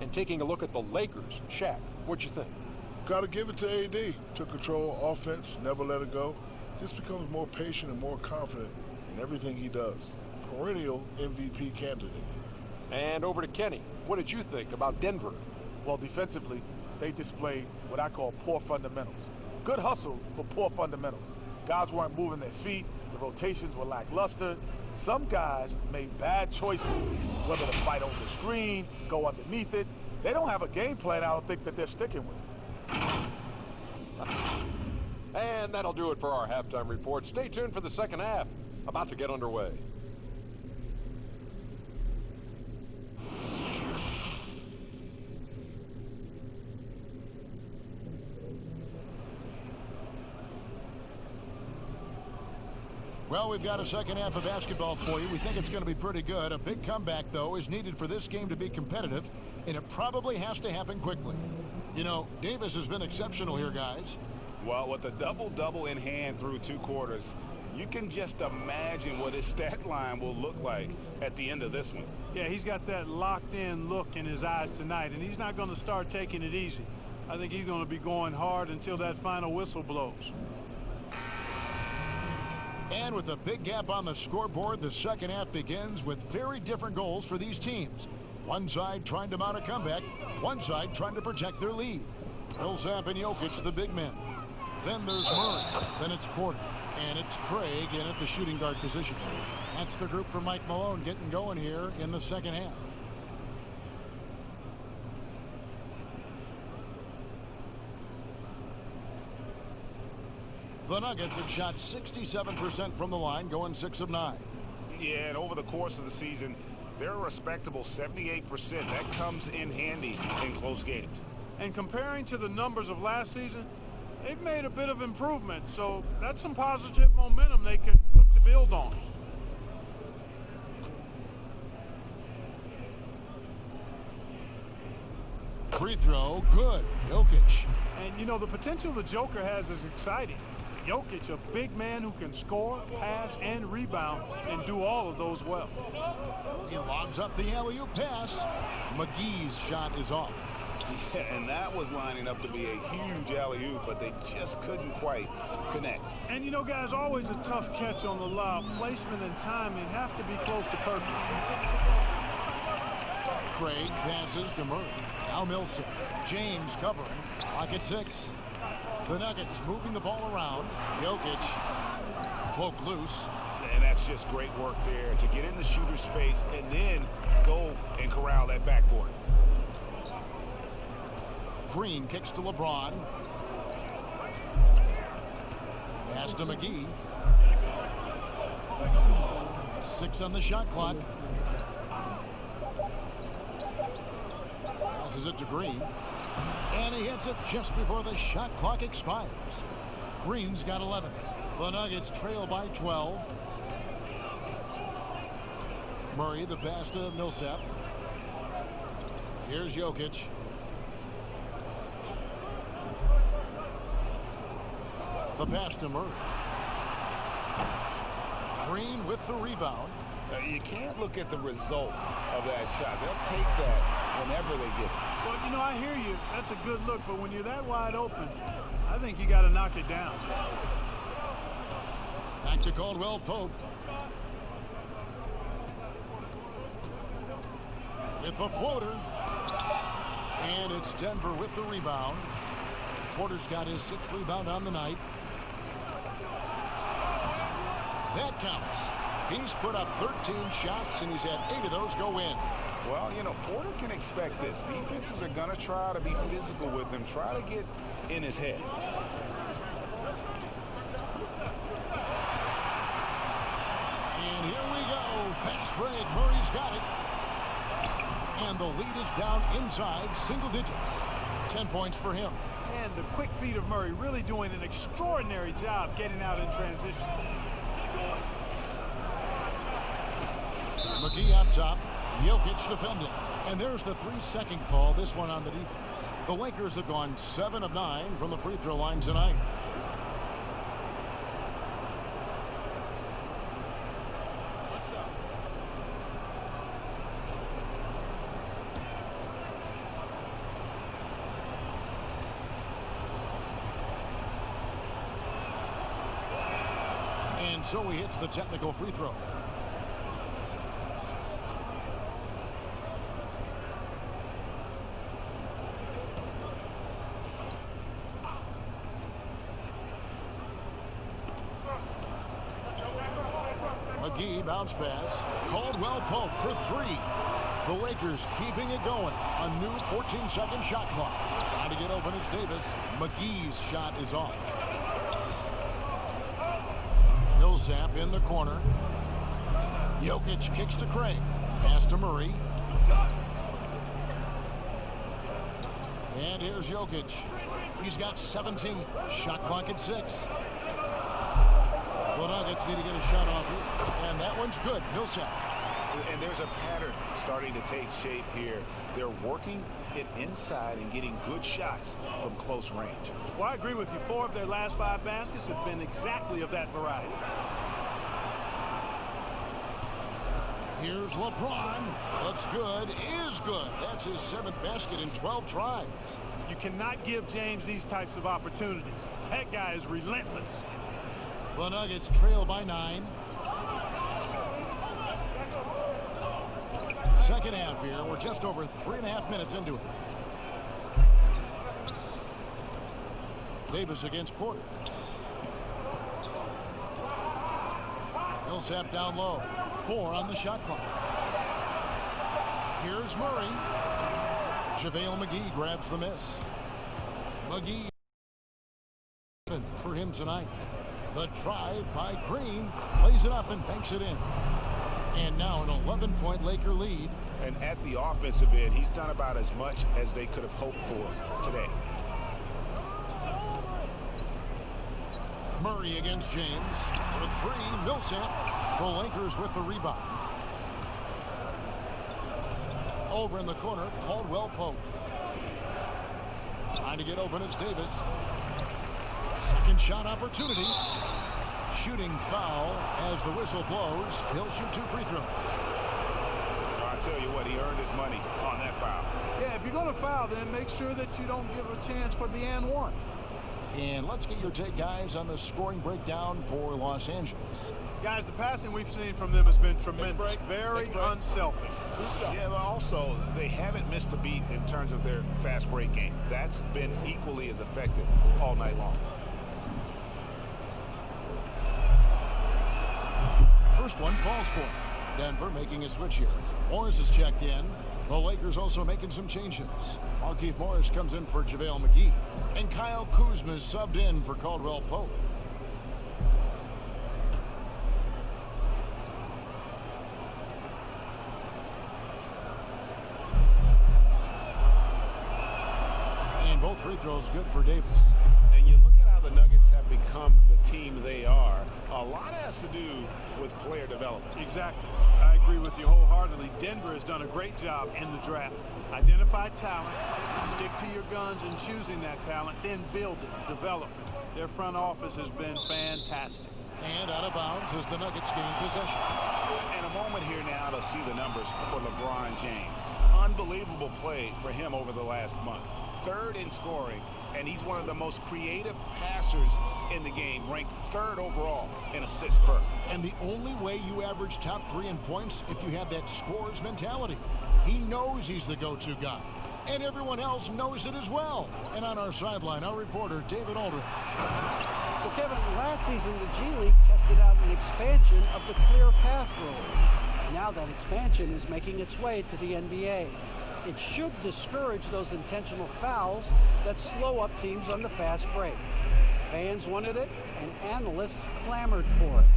And taking a look at the Lakers, Shaq, what'd you think? Got to give it to AD. Took control of offense, never let it go. Just becomes more patient and more confident in everything he does. Perennial MVP candidate. And over to Kenny. What did you think about Denver? Well, defensively, they displayed what I call poor fundamentals. Good hustle, but poor fundamentals. Guys weren't moving their feet. The rotations were lackluster. Some guys made bad choices, whether to fight over the screen, go underneath it. They don't have a game plan I don't think that they're sticking with. And that'll do it for our halftime report. Stay tuned for the second half. About to get underway. Well, we've got a second half of basketball for you. We think it's going to be pretty good. A big comeback, though, is needed for this game to be competitive, and it probably has to happen quickly. You know, Davis has been exceptional here, guys. Well, with a double-double in hand through 2 quarters, you can just imagine what his stat line will look like at the end of this one. Yeah, he's got that locked-in look in his eyes tonight, and he's not going to start taking it easy. I think he's going to be going hard until that final whistle blows. And with a big gap on the scoreboard, the second half begins with very different goals for these teams. One side trying to mount a comeback, one side trying to protect their lead. Millsap and Jokic, the big men. Then there's Murray. Then it's Porter. And it's Craig in at the shooting guard position. That's the group for Mike Malone getting going here in the second half. The Nuggets have shot 67% from the line, going 6 of 9. Yeah, and over the course of the season, they're a respectable 78%. That comes in handy in close games. And comparing to the numbers of last season, they've made a bit of improvement. So that's some positive momentum they can look to build on. Free throw, good. Jokic. And, you know, the potential the Joker has is exciting. Jokic, a big man who can score, pass, and rebound, and do all of those well. He lobs up the alley-oop pass. McGee's shot is off. Yeah, and that was lining up to be a huge alley-oop, but they just couldn't quite connect. And, you know, guys, always a tough catch on the lob. Placement and timing have to be close to perfect. Craig passes to Murray. Now Millsap. James covering. Clock at 6. The Nuggets moving the ball around. Jokic poked loose. And that's just great work there to get in the shooter's space and then go and corral that backboard. Green kicks to LeBron. Pass to McGee. 6 on the shot clock. Passes it to Green. And he hits it just before the shot clock expires. Green's got 11. The Nuggets trail by 12. Murray, the pass to Millsap. Here's Jokic. The pass to Murray. Green with the rebound. You can't look at the result of that shot. They'll take that whenever they get it. Well, you know, I hear you. That's a good look, but when you're that wide open, I think you got to knock it down. Back to Caldwell Pope. With the floater. And it's Denver with the rebound. Porter's got his 6th rebound on the night. That counts. He's put up 13 shots, and he's had 8 of those go in. Well, you know, Porter can expect this. Defenses are going to try to be physical with him, try to get in his head. And here we go. Fast break. Murray's got it. And the lead is down inside single digits. 10 points for him. And the quick feet of Murray really doing an extraordinary job getting out in transition. McGee up top. Jokic defending. And there's the 3-second call, this one on the defense. The Lakers have gone 7 of 9 from the free throw line tonight. And so he hits the technical free throw. McGee bounce pass. Caldwell Pope for three. The Lakers keeping it going. A new 14-second shot clock. Trying to get open is Davis. McGee's shot is off. Millsap in the corner. Jokic kicks to Craig. Pass to Murray. And here's Jokic. He's got 17. Shot clock at 6. The Nuggets need to get a shot off here. And that one's good. Millsap. And there's a pattern starting to take shape here. They're working it inside and getting good shots from close range. Well, I agree with you. 4 of their last 5 baskets have been exactly of that variety. Here's LeBron. Looks good. Is good. That's his 7th basket in 12 tries. You cannot give James these types of opportunities. That guy is relentless. The Nuggets trail by 9. Second half here. We're just over 3.5 minutes into it. Davis against Porter. Millsap down low. 4 on the shot clock. Here's Murray. JaVale McGee grabs the miss. McGee for him tonight. The drive by Green. Lays it up and banks it in. And now an 11-point Laker lead. And at the offensive end, he's done about as much as they could have hoped for today. Murray against James. For 3, Millsap. The Lakers with the rebound. Over in the corner, Caldwell Pope. Trying to get open, it's Davis. Second shot opportunity. Shooting foul as the whistle blows. He'll shoot 2 free throws. I tell you what, he earned his money on that foul. Yeah, if you're going to foul, then make sure that you don't give a chance for the and one. And let's get your take, guys, on the scoring breakdown for Los Angeles. Guys, the passing we've seen from them has been tremendous. Very unselfish. Yeah, but also, they haven't missed a beat in terms of their fast break game. That's been equally as effective all night long. First one falls for Denver making a switch here. Morris is checked in. The Lakers also making some changes. Markieff Morris comes in for JaVale McGee. And Kyle Kuzma is subbed in for Caldwell Pope. And both free throws good for Davis. And you look at how the Nuggets have become the team they are. A lot has to do with player development. Exactly. I agree with you wholeheartedly. Denver has done a great job in the draft. Identify talent, stick to your guns in choosing that talent, then build it, develop it. Their front office has been fantastic. And out of bounds as the Nuggets gain possession. And a moment here now to see the numbers for LeBron James. Unbelievable play for him over the last month. 3rd in scoring, and he's one of the most creative passers in the game, ranked 3rd overall in assists per. And the only way you average top 3 in points if you have that scorer's mentality. He knows he's the go-to guy. And everyone else knows it as well. And on our sideline, our reporter, David Aldridge. Well, Kevin, last season, the G League tested out an expansion of the clear path rule. Now that expansion is making its way to the NBA. It should discourage those intentional fouls that slow up teams on the fast break. Fans wanted it, and analysts clamored for it.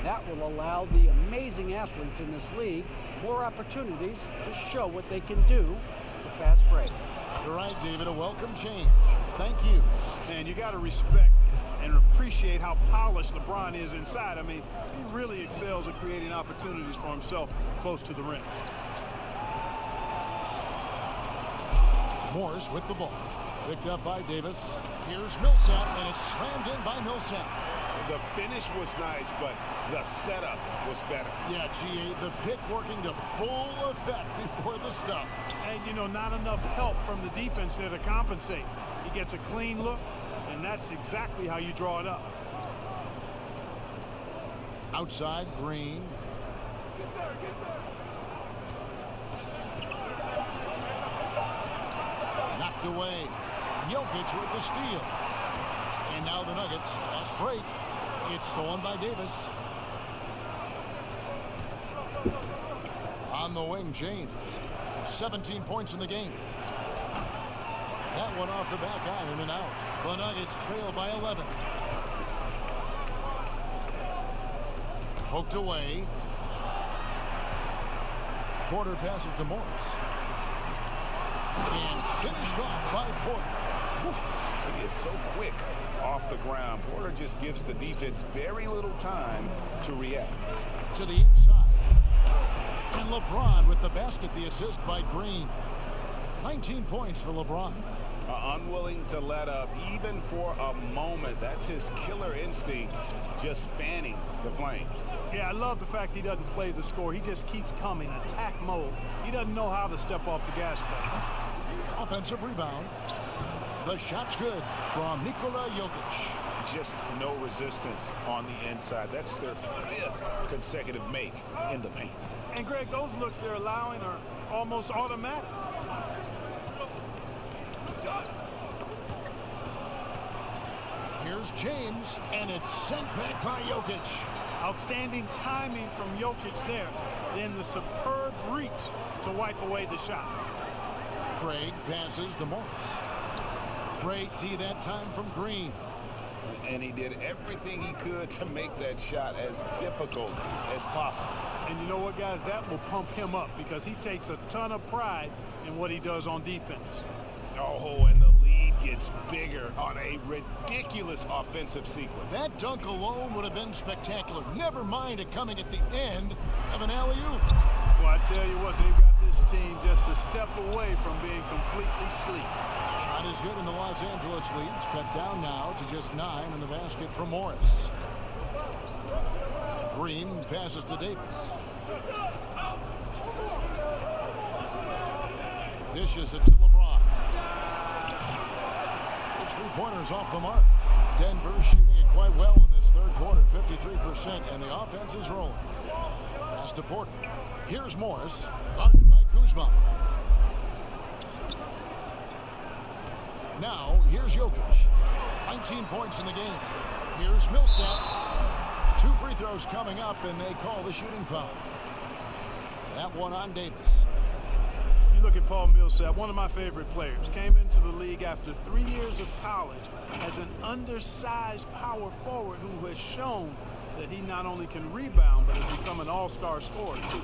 That will allow the amazing athletes in this league more opportunities to show what they can do with fast break. You're right, David. A welcome change. Thank you. And you got to respect and appreciate how polished LeBron is inside. I mean, he really excels at creating opportunities for himself close to the rim. Morris with the ball. Picked up by Davis. Here's Millsap, and it's slammed in by Millsap. The finish was nice, but the setup was better. Yeah, GA, the pick working to full effect before the stuff. And, you know, not enough help from the defense there to compensate. He gets a clean look, and that's exactly how you draw it up. Outside, Green. Get there, get there. Knocked away. Jokic with the steal. And now the Nuggets lost break. It's stolen by Davis. On the wing, James. 17 points in the game. That one off the back iron and out. The Nuggets trail by 11. Poked away. Porter passes to Morris. And finished off by Porter. He is so quick off the ground. Porter just gives the defense very little time to react. To the inside. And LeBron with the basket, the assist by Green. 19 points for LeBron. Unwilling to let up even for a moment. That's his killer instinct, just fanning the flames. Yeah, I love the fact he doesn't play the score. He just keeps coming, attack mode. He doesn't know how to step off the gas pedal. Offensive rebound. The shot's good from Nikola Jokic. Just no resistance on the inside. That's their 5th consecutive make in the paint. And Greg, those looks they're allowing are almost automatic. Here's James, and it's sent back by Jokic. Outstanding timing from Jokic there. Then the superb reach to wipe away the shot. Craig passes to Morris. Great D that time from Green. And he did everything he could to make that shot as difficult as possible. And you know what, guys? That will pump him up because he takes a ton of pride in what he does on defense. Oh, and the lead gets bigger on a ridiculous offensive sequence. That dunk alone would have been spectacular. Never mind it coming at the end of an alley-oop. Well, I tell you what, they've got this team just a step away from being completely asleep. Shot is good, and the Los Angeles leads cut down now to just 9 in the basket from Morris. Green passes to Davis. Dishes it to LeBron. His three-pointers off the mark. Denver shooting it quite well in this third quarter, 53%, and the offense is rolling. Pass to Porter. Here's Morris, guarded by Kuzma. Now, here's Jokic. 19 points in the game. Here's Millsap. 2 free throws coming up, and they call the shooting foul. That one on Davis. You look at Paul Millsap, one of my favorite players. Came into the league after 3 years of college as an undersized power forward who has shown that he not only can rebound, but has become an all-star scorer, too.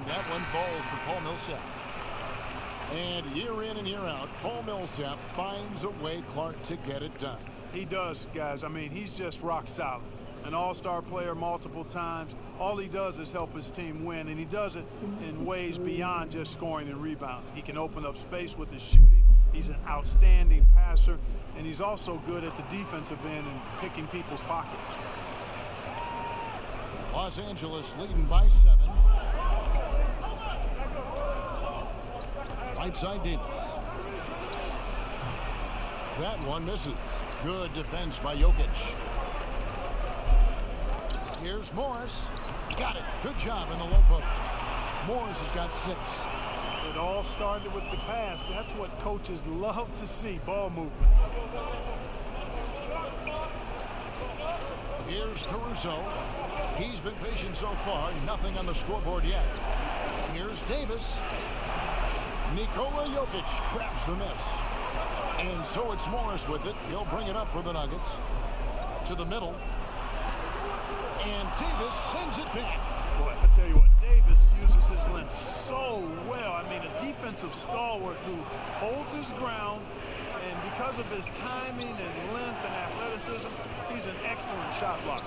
That one falls for Paul Millsap. And year in and year out, Paul Millsap finds a way, Clark, to get it done. He does, guys. I mean, he's just rock solid. An all-star player multiple times. All he does is help his team win, and he does it in ways beyond just scoring and rebounding. He can open up space with his shooting. He's an outstanding passer, and he's also good at the defensive end and picking people's pockets. Los Angeles leading by 7. Right side Davis. That one misses. Good defense by Jokic. Here's Morris. Got it. Good job in the low post. Morris has got 6. It all started with the pass. That's what coaches love to see, ball movement. Here's Caruso. He's been patient so far. Nothing on the scoreboard yet. Here's Davis. Nikola Jokic traps the miss. And so it's Morris with it. He'll bring it up for the Nuggets. To the middle. And Davis sends it back. Boy, I tell you what, Davis uses his length so well. I mean, a defensive stalwart who holds his ground, and because of his timing and length and athleticism, he's an excellent shot blocker.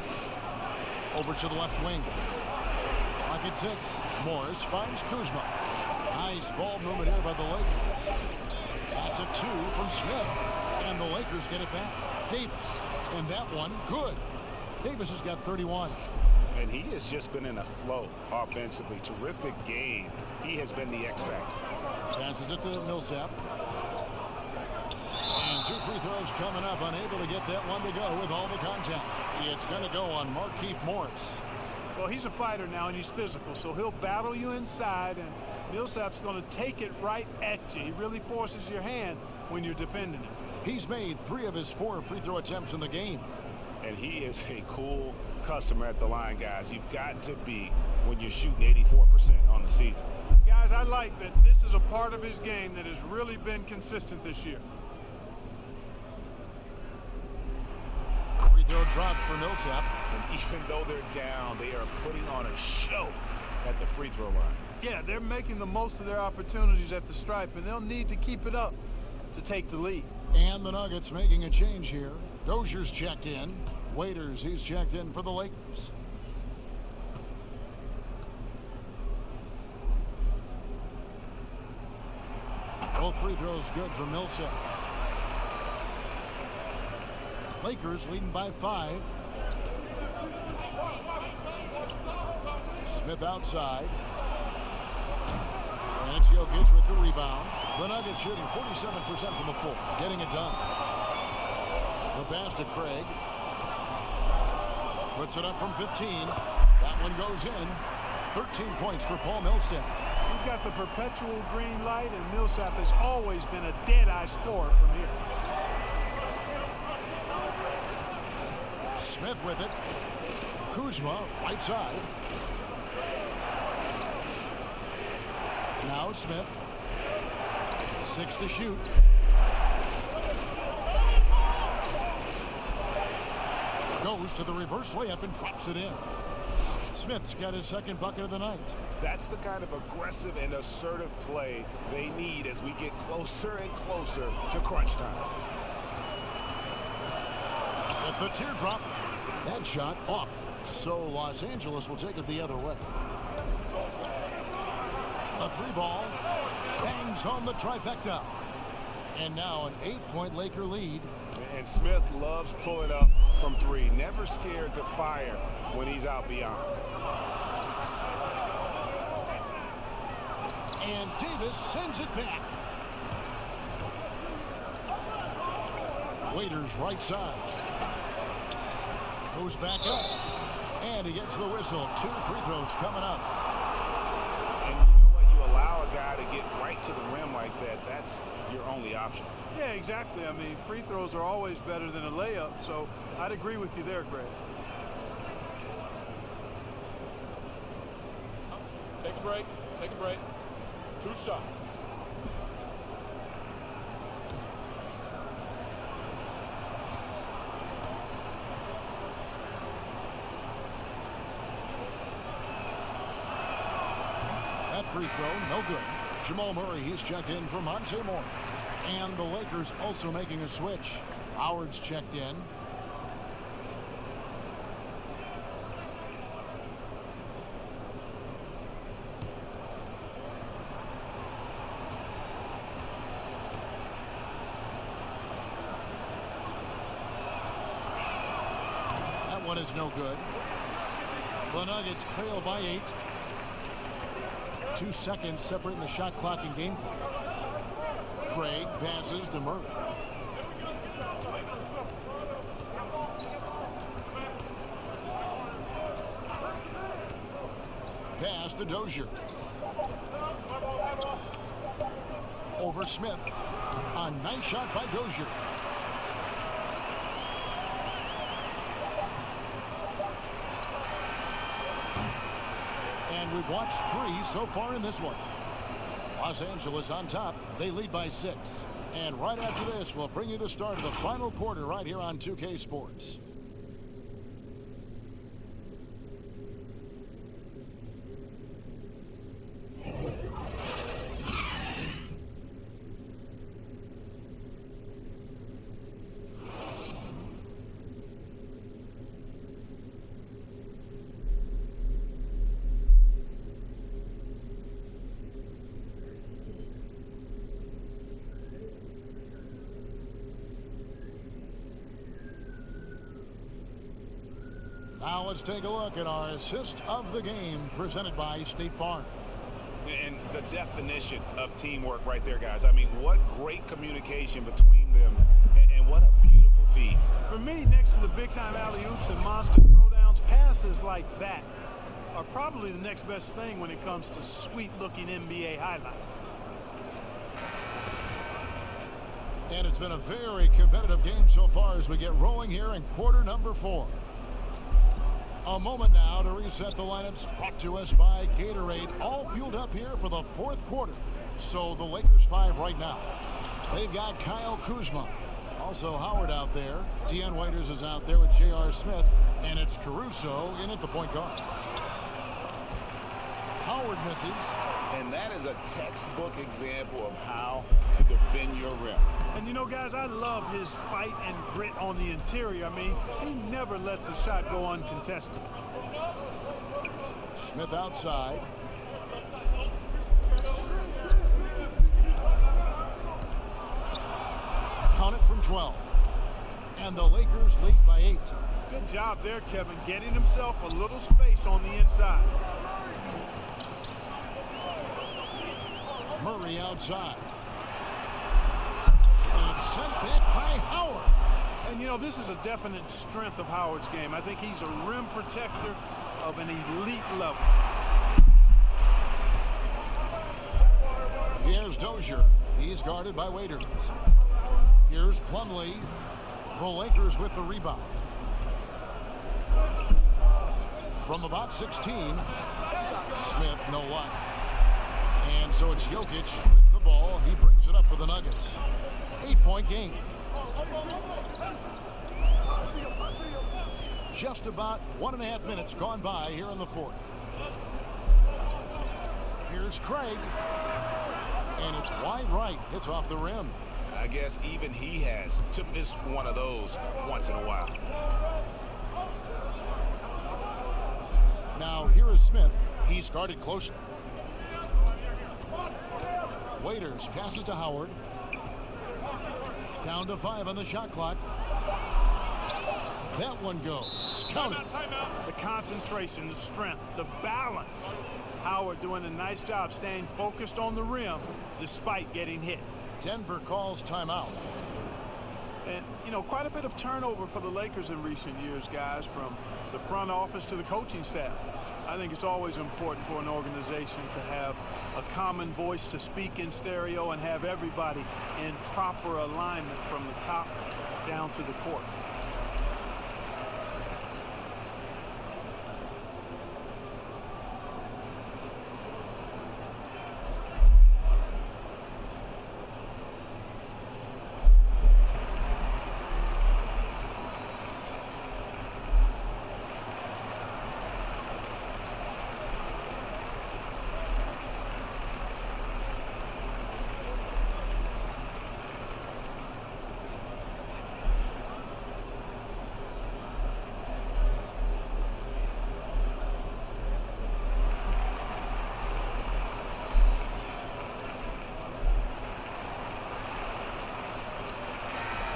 Over to the left wing. Clock at 6. Morris finds Kuzma. Nice ball movement here by the Lakers. That's a 2 from Smith. And the Lakers get it back. Davis. And that one, good. Davis has got 31. And he has just been in a flow offensively. Terrific game. He has been the X factor. Passes it to Millsap. And And 2 free throws coming up, unable to get that one to go with all the contact. It's going to go on Markieff Morris. Well, he's a fighter now, and he's physical, so he'll battle you inside, and Millsap's going to take it right at you. He really forces your hand when you're defending him. He's made 3 of his 4 free throw attempts in the game. And he is a cool customer at the line, guys. You've got to be when you're shooting 84% on the season. Guys, I like that this is a part of his game that has really been consistent this year. Free throw drop for Millsap. And even though they're down, they are putting on a show at the free throw line. Yeah, they're making the most of their opportunities at the stripe, and they'll need to keep it up to take the lead. And the Nuggets making a change here. Dozier's checked in. Waiters, he's checked in for the Lakers. Both free throws good for Millsap. Lakers leading by 5. Smith outside. And it's Jokic with the rebound. The Nuggets shooting 47% from the floor, getting it done. The pass to Craig. Puts it up from 15. That one goes in. 13 points for Paul Millsap. He's got the perpetual green light, and Millsap has always been a dead-eye scorer from here. Smith with it. Kuzma, right side. Now Smith. 6 to shoot. Goes to the reverse layup and drops it in. Smith's got his second bucket of the night. That's the kind of aggressive and assertive play they need as we get closer and closer to crunch time. At the teardrop, that shot off. So Los Angeles will take it the other way. A 3-ball bangs home the trifecta. And now an 8-point Laker lead. And Smith loves pulling up from 3. Never scared to fire when he's out beyond. And Davis sends it back. Waiters right side. Goes back up. And he gets the whistle. 2 free throws coming up. And you know what? You allow a guy to get right to the rim like that. That's your only option. Yeah, exactly. I mean, free throws are always better than a layup, so I'd agree with you there, Greg. Take a break. Take a break. 2 shots. That free throw, no good. Jamal Murray, he's checked in for Monte Morris. And the Lakers also making a switch. Howard's checked in. That one is no good. The Nuggets trail by 8. 2 seconds separating the shot clock and game clock. Craig passes to Murray. Pass to Dozier. Over Smith. A nice shot by Dozier. And we've watched 3 so far in this one. Los Angeles on top. They lead by 6. And right after this, we'll bring you the start of the final quarter right here on 2K Sports. Now let's take a look at our assist of the game presented by State Farm. And the definition of teamwork right there, guys. I mean, what great communication between them. And what a beautiful feat. For me, next to the big-time alley-oops and monster throwdowns, passes like that are probably the next best thing when it comes to sweet-looking NBA highlights. And it's been a very competitive game so far as we get rolling here in quarter number 4. A moment now to reset the lineups, brought to us by Gatorade, all fueled up here for the 4th quarter. So the Lakers 5 right now. They've got Kyle Kuzma. Also Howard out there. Dion Waiters is out there with J.R. Smith. And it's Caruso in at the point guard. Howard misses. And that is a textbook example of how to defend your rim. And you know, guys, I love his fight and grit on the interior. I mean, he never lets a shot go uncontested. Smith outside. Count it from 12. And the Lakers lead by 8. Good job there, Kevin, getting himself a little space on the inside. Murray outside. And it's sent back by Howard. And, you know, this is a definite strength of Howard's game. I think he's a rim protector of an elite level. Here's Dozier. He's guarded by Waiters. Here's Plumlee. The Lakers with the rebound. From about 16, Smith, no luck. And so it's Jokic with the ball. He brings it up for the Nuggets. 8-point game. Just about 1.5 minutes gone by here in the 4th. Here's Craig. And it's wide right. It's off the rim. I guess even he has to miss one of those once in a while. Now here is Smith. He's guarded closely. Waiters passes to Howard. Down to 5 on the shot clock. That one goes. Count it. The concentration, the strength, the balance. Howard doing a nice job staying focused on the rim despite getting hit. Denver calls timeout. And, you know, quite a bit of turnover for the Lakers in recent years, guys, from the front office to the coaching staff. I think it's always important for an organization to have a common voice to speak in stereo and have everybody in proper alignment from the top down to the court.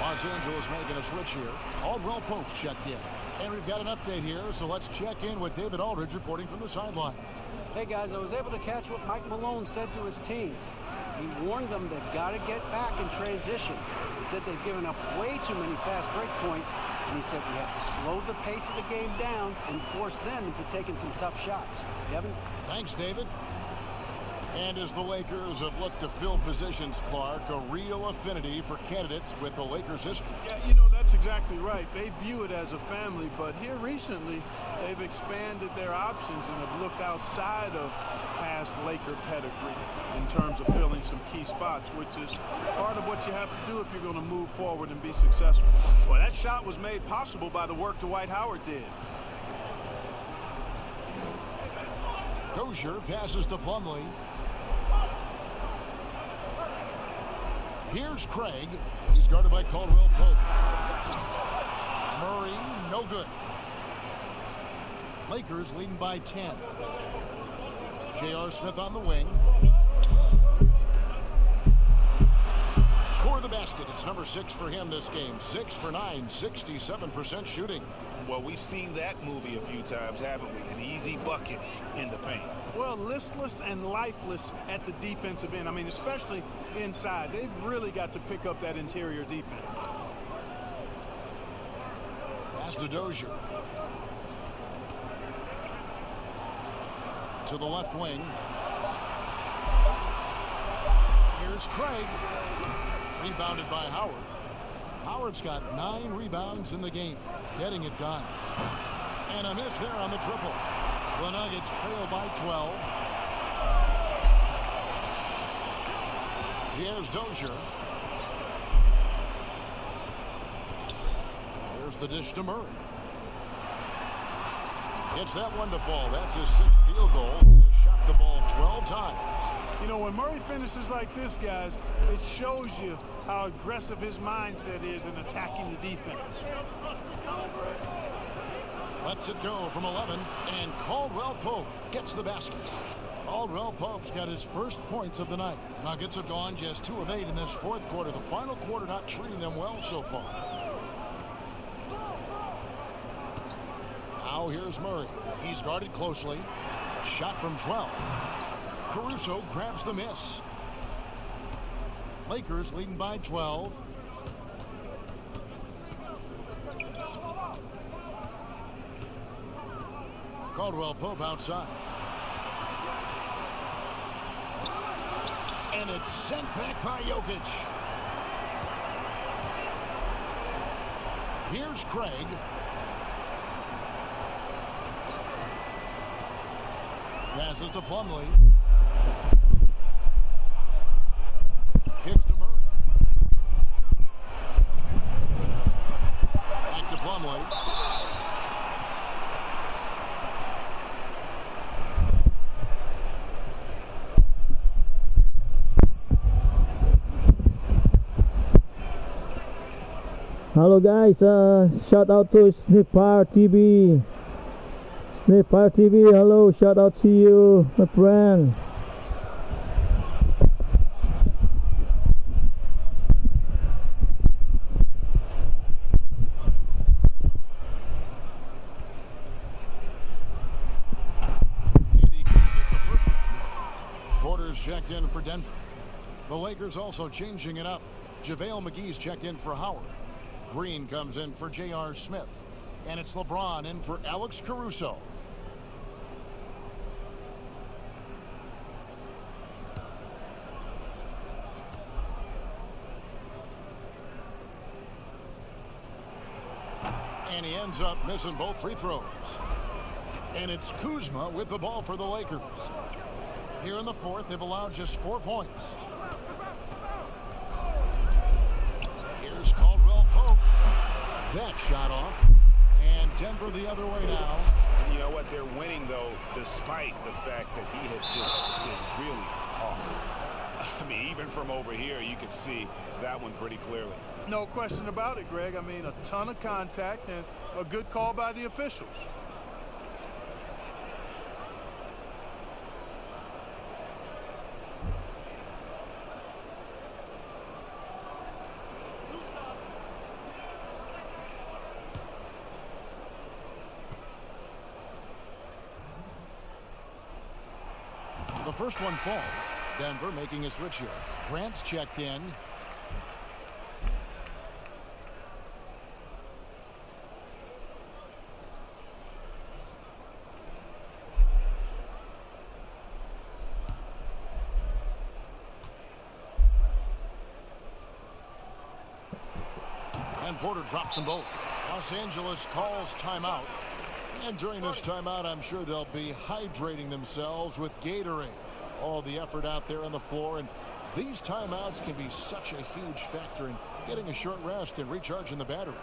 Los Angeles making a switch here. Caldwell Pope checked in. And we've got an update here, so let's check in with David Aldridge reporting from the sideline. Hey, guys, I was able to catch what Mike Malone said to his team. He warned them they've got to get back in transition. He said they've given up way too many fast break points, and he said we have to slow the pace of the game down and force them into taking some tough shots. Kevin? Thanks, David. And as the Lakers have looked to fill positions, Clark, a real affinity for candidates with the Lakers history. Yeah, you know, that's exactly right. They view it as a family, but here recently, they've expanded their options and have looked outside of past Laker pedigree in terms of filling some key spots, which is part of what you have to do if you're going to move forward and be successful. Well, that shot was made possible by the work Dwight Howard did. Dozier passes to Plumlee. Here's Craig. He's guarded by Caldwell Pope. Murray, no good. Lakers leading by 10. J.R. Smith on the wing. for the basket. It's number 6 for him this game. 6 for 9, 67% shooting. Well, we've seen that movie a few times, haven't we? An easy bucket in the paint. Well, listless and lifeless at the defensive end. I mean, especially inside. They've really got to pick up that interior defense. Pass to Dozier. To the left wing. Here's Craig. Rebounded by Howard. Howard's got 9 rebounds in the game. Getting it done. And a miss there on the triple. The Nuggets trail by 12. Here's Dozier. Here's the dish to Murray. Gets that one to fall. That's his 6th field goal. He shot the ball 12 times. You know, when Murray finishes like this, guys, it shows you how aggressive his mindset is in attacking the defense. Lets it go from 11, and Caldwell Pope gets the basket. Caldwell Pope's got his first points of the night. Nuggets have gone just 2 of 8 in this 4th quarter. The final quarter not treating them well so far. Now here's Murray. He's guarded closely. Shot from 12. Caruso grabs the miss. Lakers leading by 12. Caldwell Pope outside. And it's sent back by Jokic. Here's Craig. Passes to Plumlee. Kicks to Murray. Back to Plumlee. Hello guys, shout out to Snipper TV. Snipper TV, hello, shout out to you, my friend. Porter's checked in for Denver. The Lakers also changing it up. JaVale McGee's checked in for Howard. Green comes in for J.R. Smith. And it's LeBron in for Alex Caruso. And he ends up missing both free throws. And it's Kuzma with the ball for the Lakers. Here in the 4th, they've allowed just 4 points. Here's Caldwell Pope. That shot off. And Denver the other way now. And you know what? They're winning, though, despite the fact that he has just been really off. I mean, even from over here, you can see that one pretty clearly. No question about it, Greg. I mean, a ton of contact and a good call by the officials. The first one falls. Denver making a switch here. Grant's checked in. And Porter drops them both. Los Angeles calls timeout. And during this timeout, I'm sure they'll be hydrating themselves with Gatorade. All the effort out there on the floor, and these timeouts can be such a huge factor in getting a short rest and recharging the battery.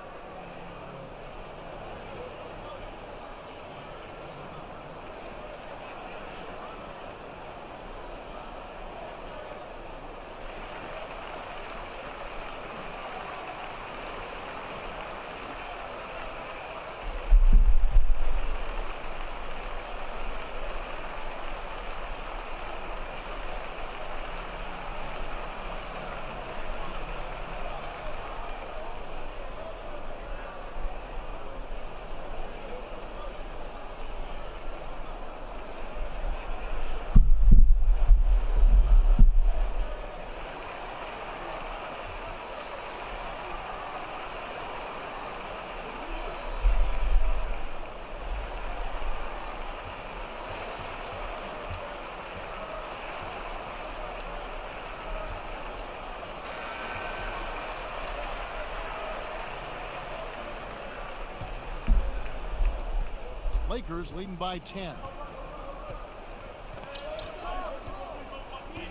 Lakers leading by 10.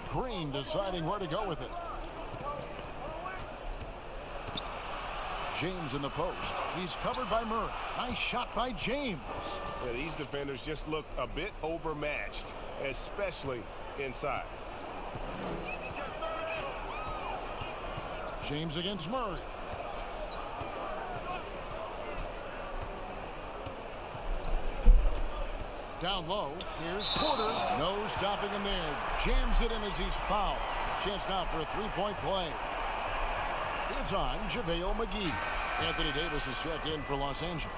Green deciding where to go with it. James in the post. He's covered by Murray. Nice shot by James. Yeah, these defenders just looked a bit overmatched, especially inside. James against Murray. Down low. Here's Porter. No stopping him there. Jams it in as he's fouled. Chance now for a three-point play. It's on JaVale McGee. Anthony Davis is checked in for Los Angeles.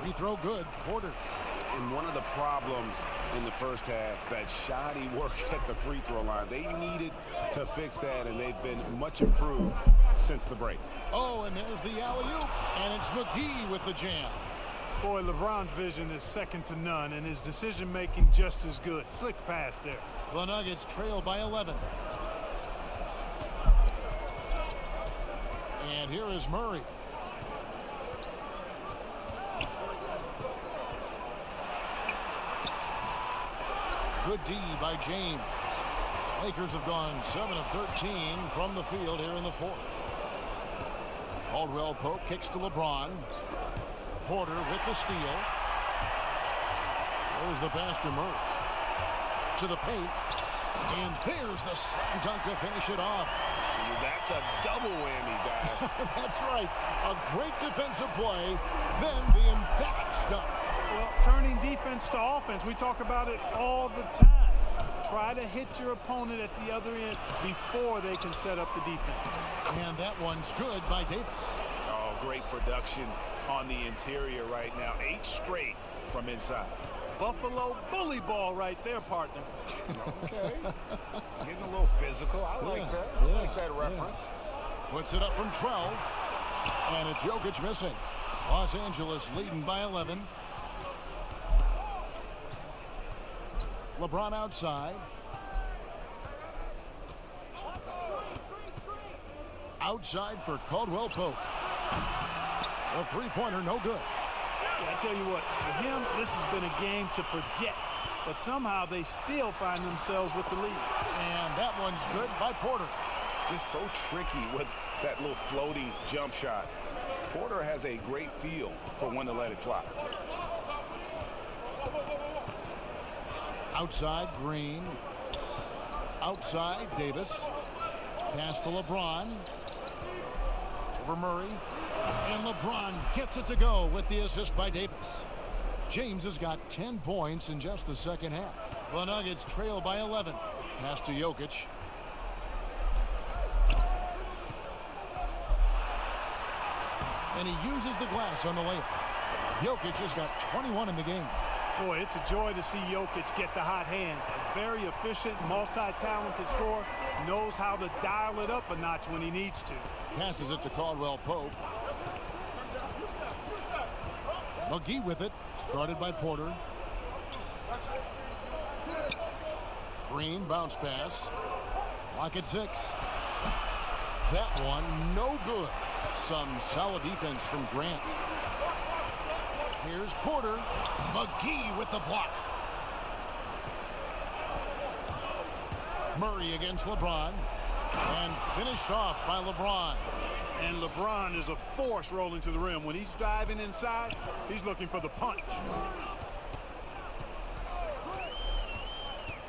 Free throw good. Porter. And one of the problems in the first half, that shoddy work at the free throw line. They needed to fix that, and they've been much improved since the break. Oh, and there's the alley-oop, and it's McGee with the jam. Boy, LeBron's vision is second to none, and his decision-making just as good. Slick pass there. The Nuggets trail by 11. And here is Murray. Good D by James. Lakers have gone 7 of 13 from the field here in the fourth. Caldwell Pope kicks to LeBron. Porter with the steal. There's the pass to Murray. To the paint. And there's the slam dunk to finish it off. That's a double whammy, guys. That's right. A great defensive play. Then the emphatic dunk. Well, turning defense to offense, we talk about it all the time. Try to hit your opponent at the other end before they can set up the defense. And that one's good by Davis. Oh, great production on the interior right now. 8 straight from inside. Buffalo bully ball right there, partner. Okay. Getting a little physical. I like that. I like that reference. Puts it up from 12. And it's Jokic missing. Los Angeles leading by 11. LeBron outside. Outside for Caldwell Pope. A three-pointer, no good. Yeah, I tell you what, for him, this has been a game to forget. But somehow they still find themselves with the lead. And that one's good by Porter. Just so tricky with that little floating jump shot. Porter has a great feel for when to let it fly. Outside, Green. Outside, Davis. Pass to LeBron. Over Murray. And LeBron gets it to go with the assist by Davis. James has got 10 points in just the second half. The Nuggets trail by 11. Pass to Jokic. And he uses the glass on the layup. Jokic has got 21 in the game. Boy, it's a joy to see Jokic get the hot hand. A very efficient, multi-talented scorer. Knows how to dial it up a notch when he needs to. Passes it to Caldwell Pope. McGee with it. Guarded by Porter. Green bounce pass. Lock at 6. That one no good. Some solid defense from Grant. Here's Porter. McGee with the block. Murray against LeBron. And finished off by LeBron. And LeBron is a force rolling to the rim. When he's diving inside, he's looking for the punch.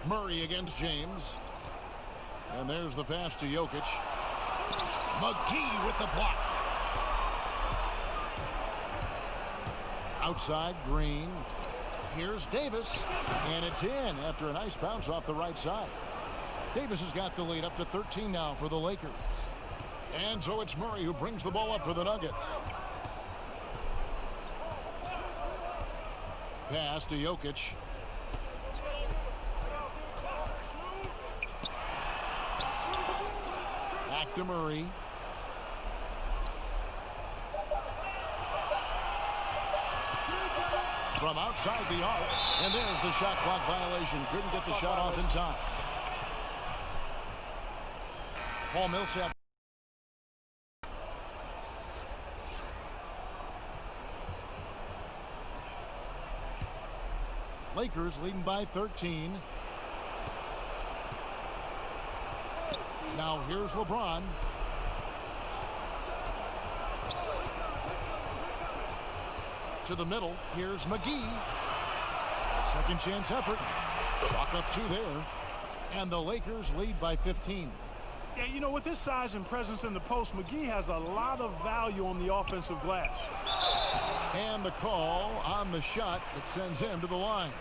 Murray against James. And there's the pass to Jokic. McGee with the block. Outside, Green. Here's Davis. And it's in after a nice bounce off the right side. Davis has got the lead up to 13 now for the Lakers. And so it's Murray who brings the ball up for the Nuggets. Pass to Jokic. Back to Murray. from outside the arc. And there's the shot clock violation. Couldn't get the shot off in time. Paul Millsap. Lakers leading by 13. Now here's LeBron. To the middle. Here's McGee. A second chance effort. Chalk up 2 there. And the Lakers lead by 15. Yeah, you know, with his size and presence in the post, McGee has a lot of value on the offensive glass. And the call on the shot that sends him to the line.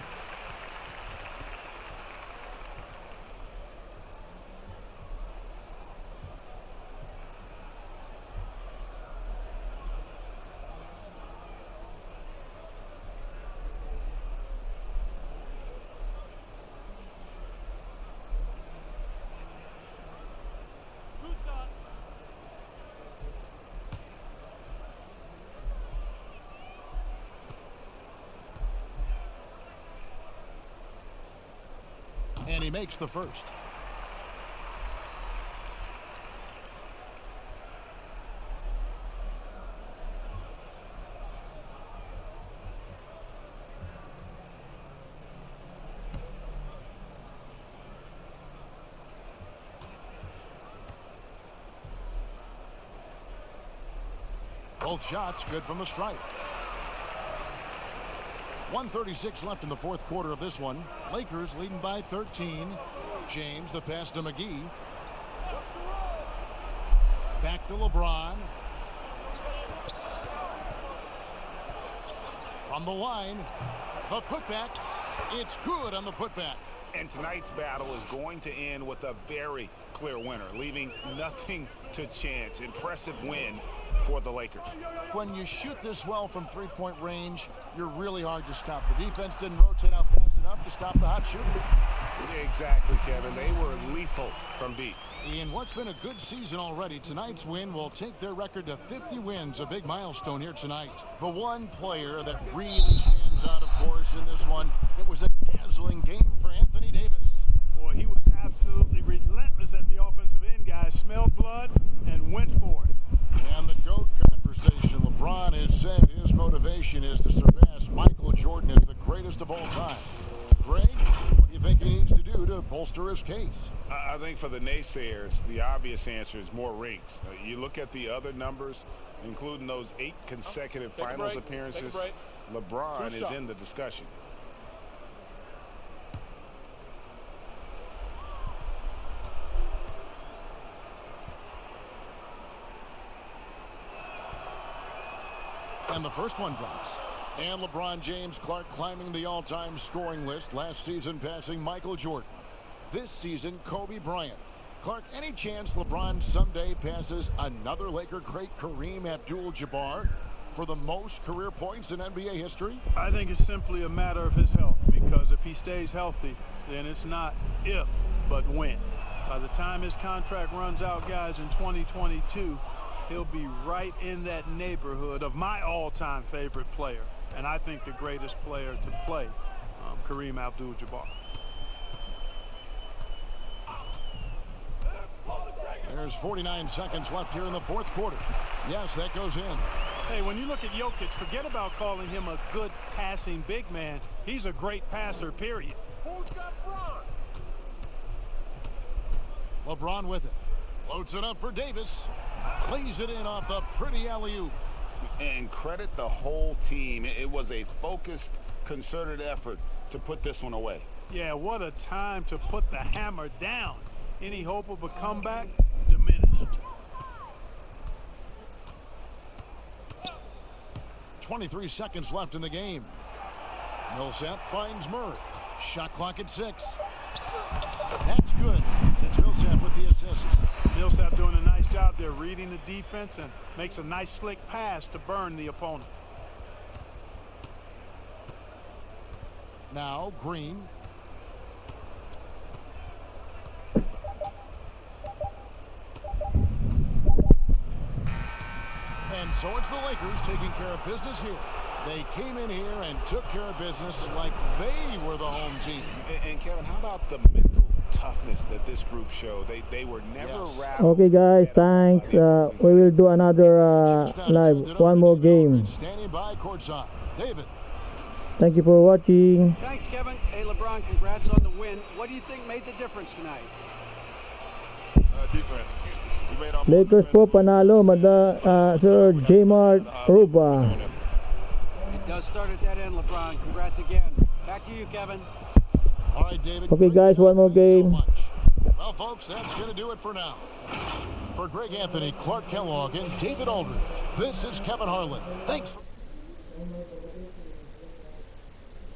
And he makes the first. Both shots good from the stripe. 1:36 left in the fourth quarter of this one. Lakers leading by 13. James, the pass to McGee. Back to LeBron. From the line, the putback. It's good on the putback. And tonight's battle is going to end with a very clear winner, leaving nothing to chance. Impressive win for the Lakers. When you shoot this well from three-point range, you're really hard to stop. The defense didn't rotate out fast enough to stop the hot shooter. Exactly, Kevin. They were lethal from deep. In what's been a good season already, tonight's win will take their record to 50 wins, a big milestone here tonight. The one player that really stands out, of course, in this one, it was a dazzling game for Anthony Davis. Boy, he was absolutely relentless at the offensive end, guys. Smelled blood and went for it. And the GOAT conversation. LeBron has said his motivation is to surpass Michael Jordan as the greatest of all time. Greg, what do you think he needs to do to bolster his case? I think for the naysayers, the obvious answer is more rings. You look at the other numbers, including those 8 consecutive finals appearances, LeBron is in the discussion. And the first one drops. And LeBron James, Clark, climbing the all-time scoring list. Last season passing Michael Jordan. This season, Kobe Bryant. Clark, any chance LeBron someday passes another Laker great, Kareem Abdul-Jabbar, for the most career points in NBA history? I think it's simply a matter of his health, because if he stays healthy, then it's not if, but when. By the time his contract runs out, guys, in 2022, he'll be right in that neighborhood of my all-time favorite player, and I think the greatest player to play, Kareem Abdul-Jabbar. There's 49 seconds left here in the fourth quarter. Yes, that goes in. Hey, when you look at Jokic, forget about calling him a good passing big man. He's a great passer, period. Who's got Bron? LeBron with it. Loads it up for Davis. Lays it in off the pretty alley-oop. And credit the whole team. It was a focused, concerted effort to put this one away. Yeah, what a time to put the hammer down. Any hope of a comeback? Diminished. 23 seconds left in the game. Millsap finds Murray. Shot clock at 6. That's good. It's Millsap with the assist. Millsap doing a nice job there, reading the defense, and makes a nice slick pass to burn the opponent. Now Green. And so it's the Lakers taking care of business here. They came in here and took care of business like they were the home team. And Kevin, how about the mental toughness that this group showed? They were never rattled. Okay, guys, thanks. We will do another live, one more game. Standing by courtside. David. Thank you for watching. Thanks, Kevin. Hey, LeBron, congrats on the win. What do you think made the difference tonight? Defense. We made our Lakers po panalo, Sir J-Mart Ruba. It does start at that end, LeBron. Congrats again. Back to you, Kevin. All right, David. Okay, guys, one more game. Well, folks, that's going to do it for now. For Greg Anthony, Clark Kellogg, and David Aldridge, this is Kevin Harlan. Thanks for...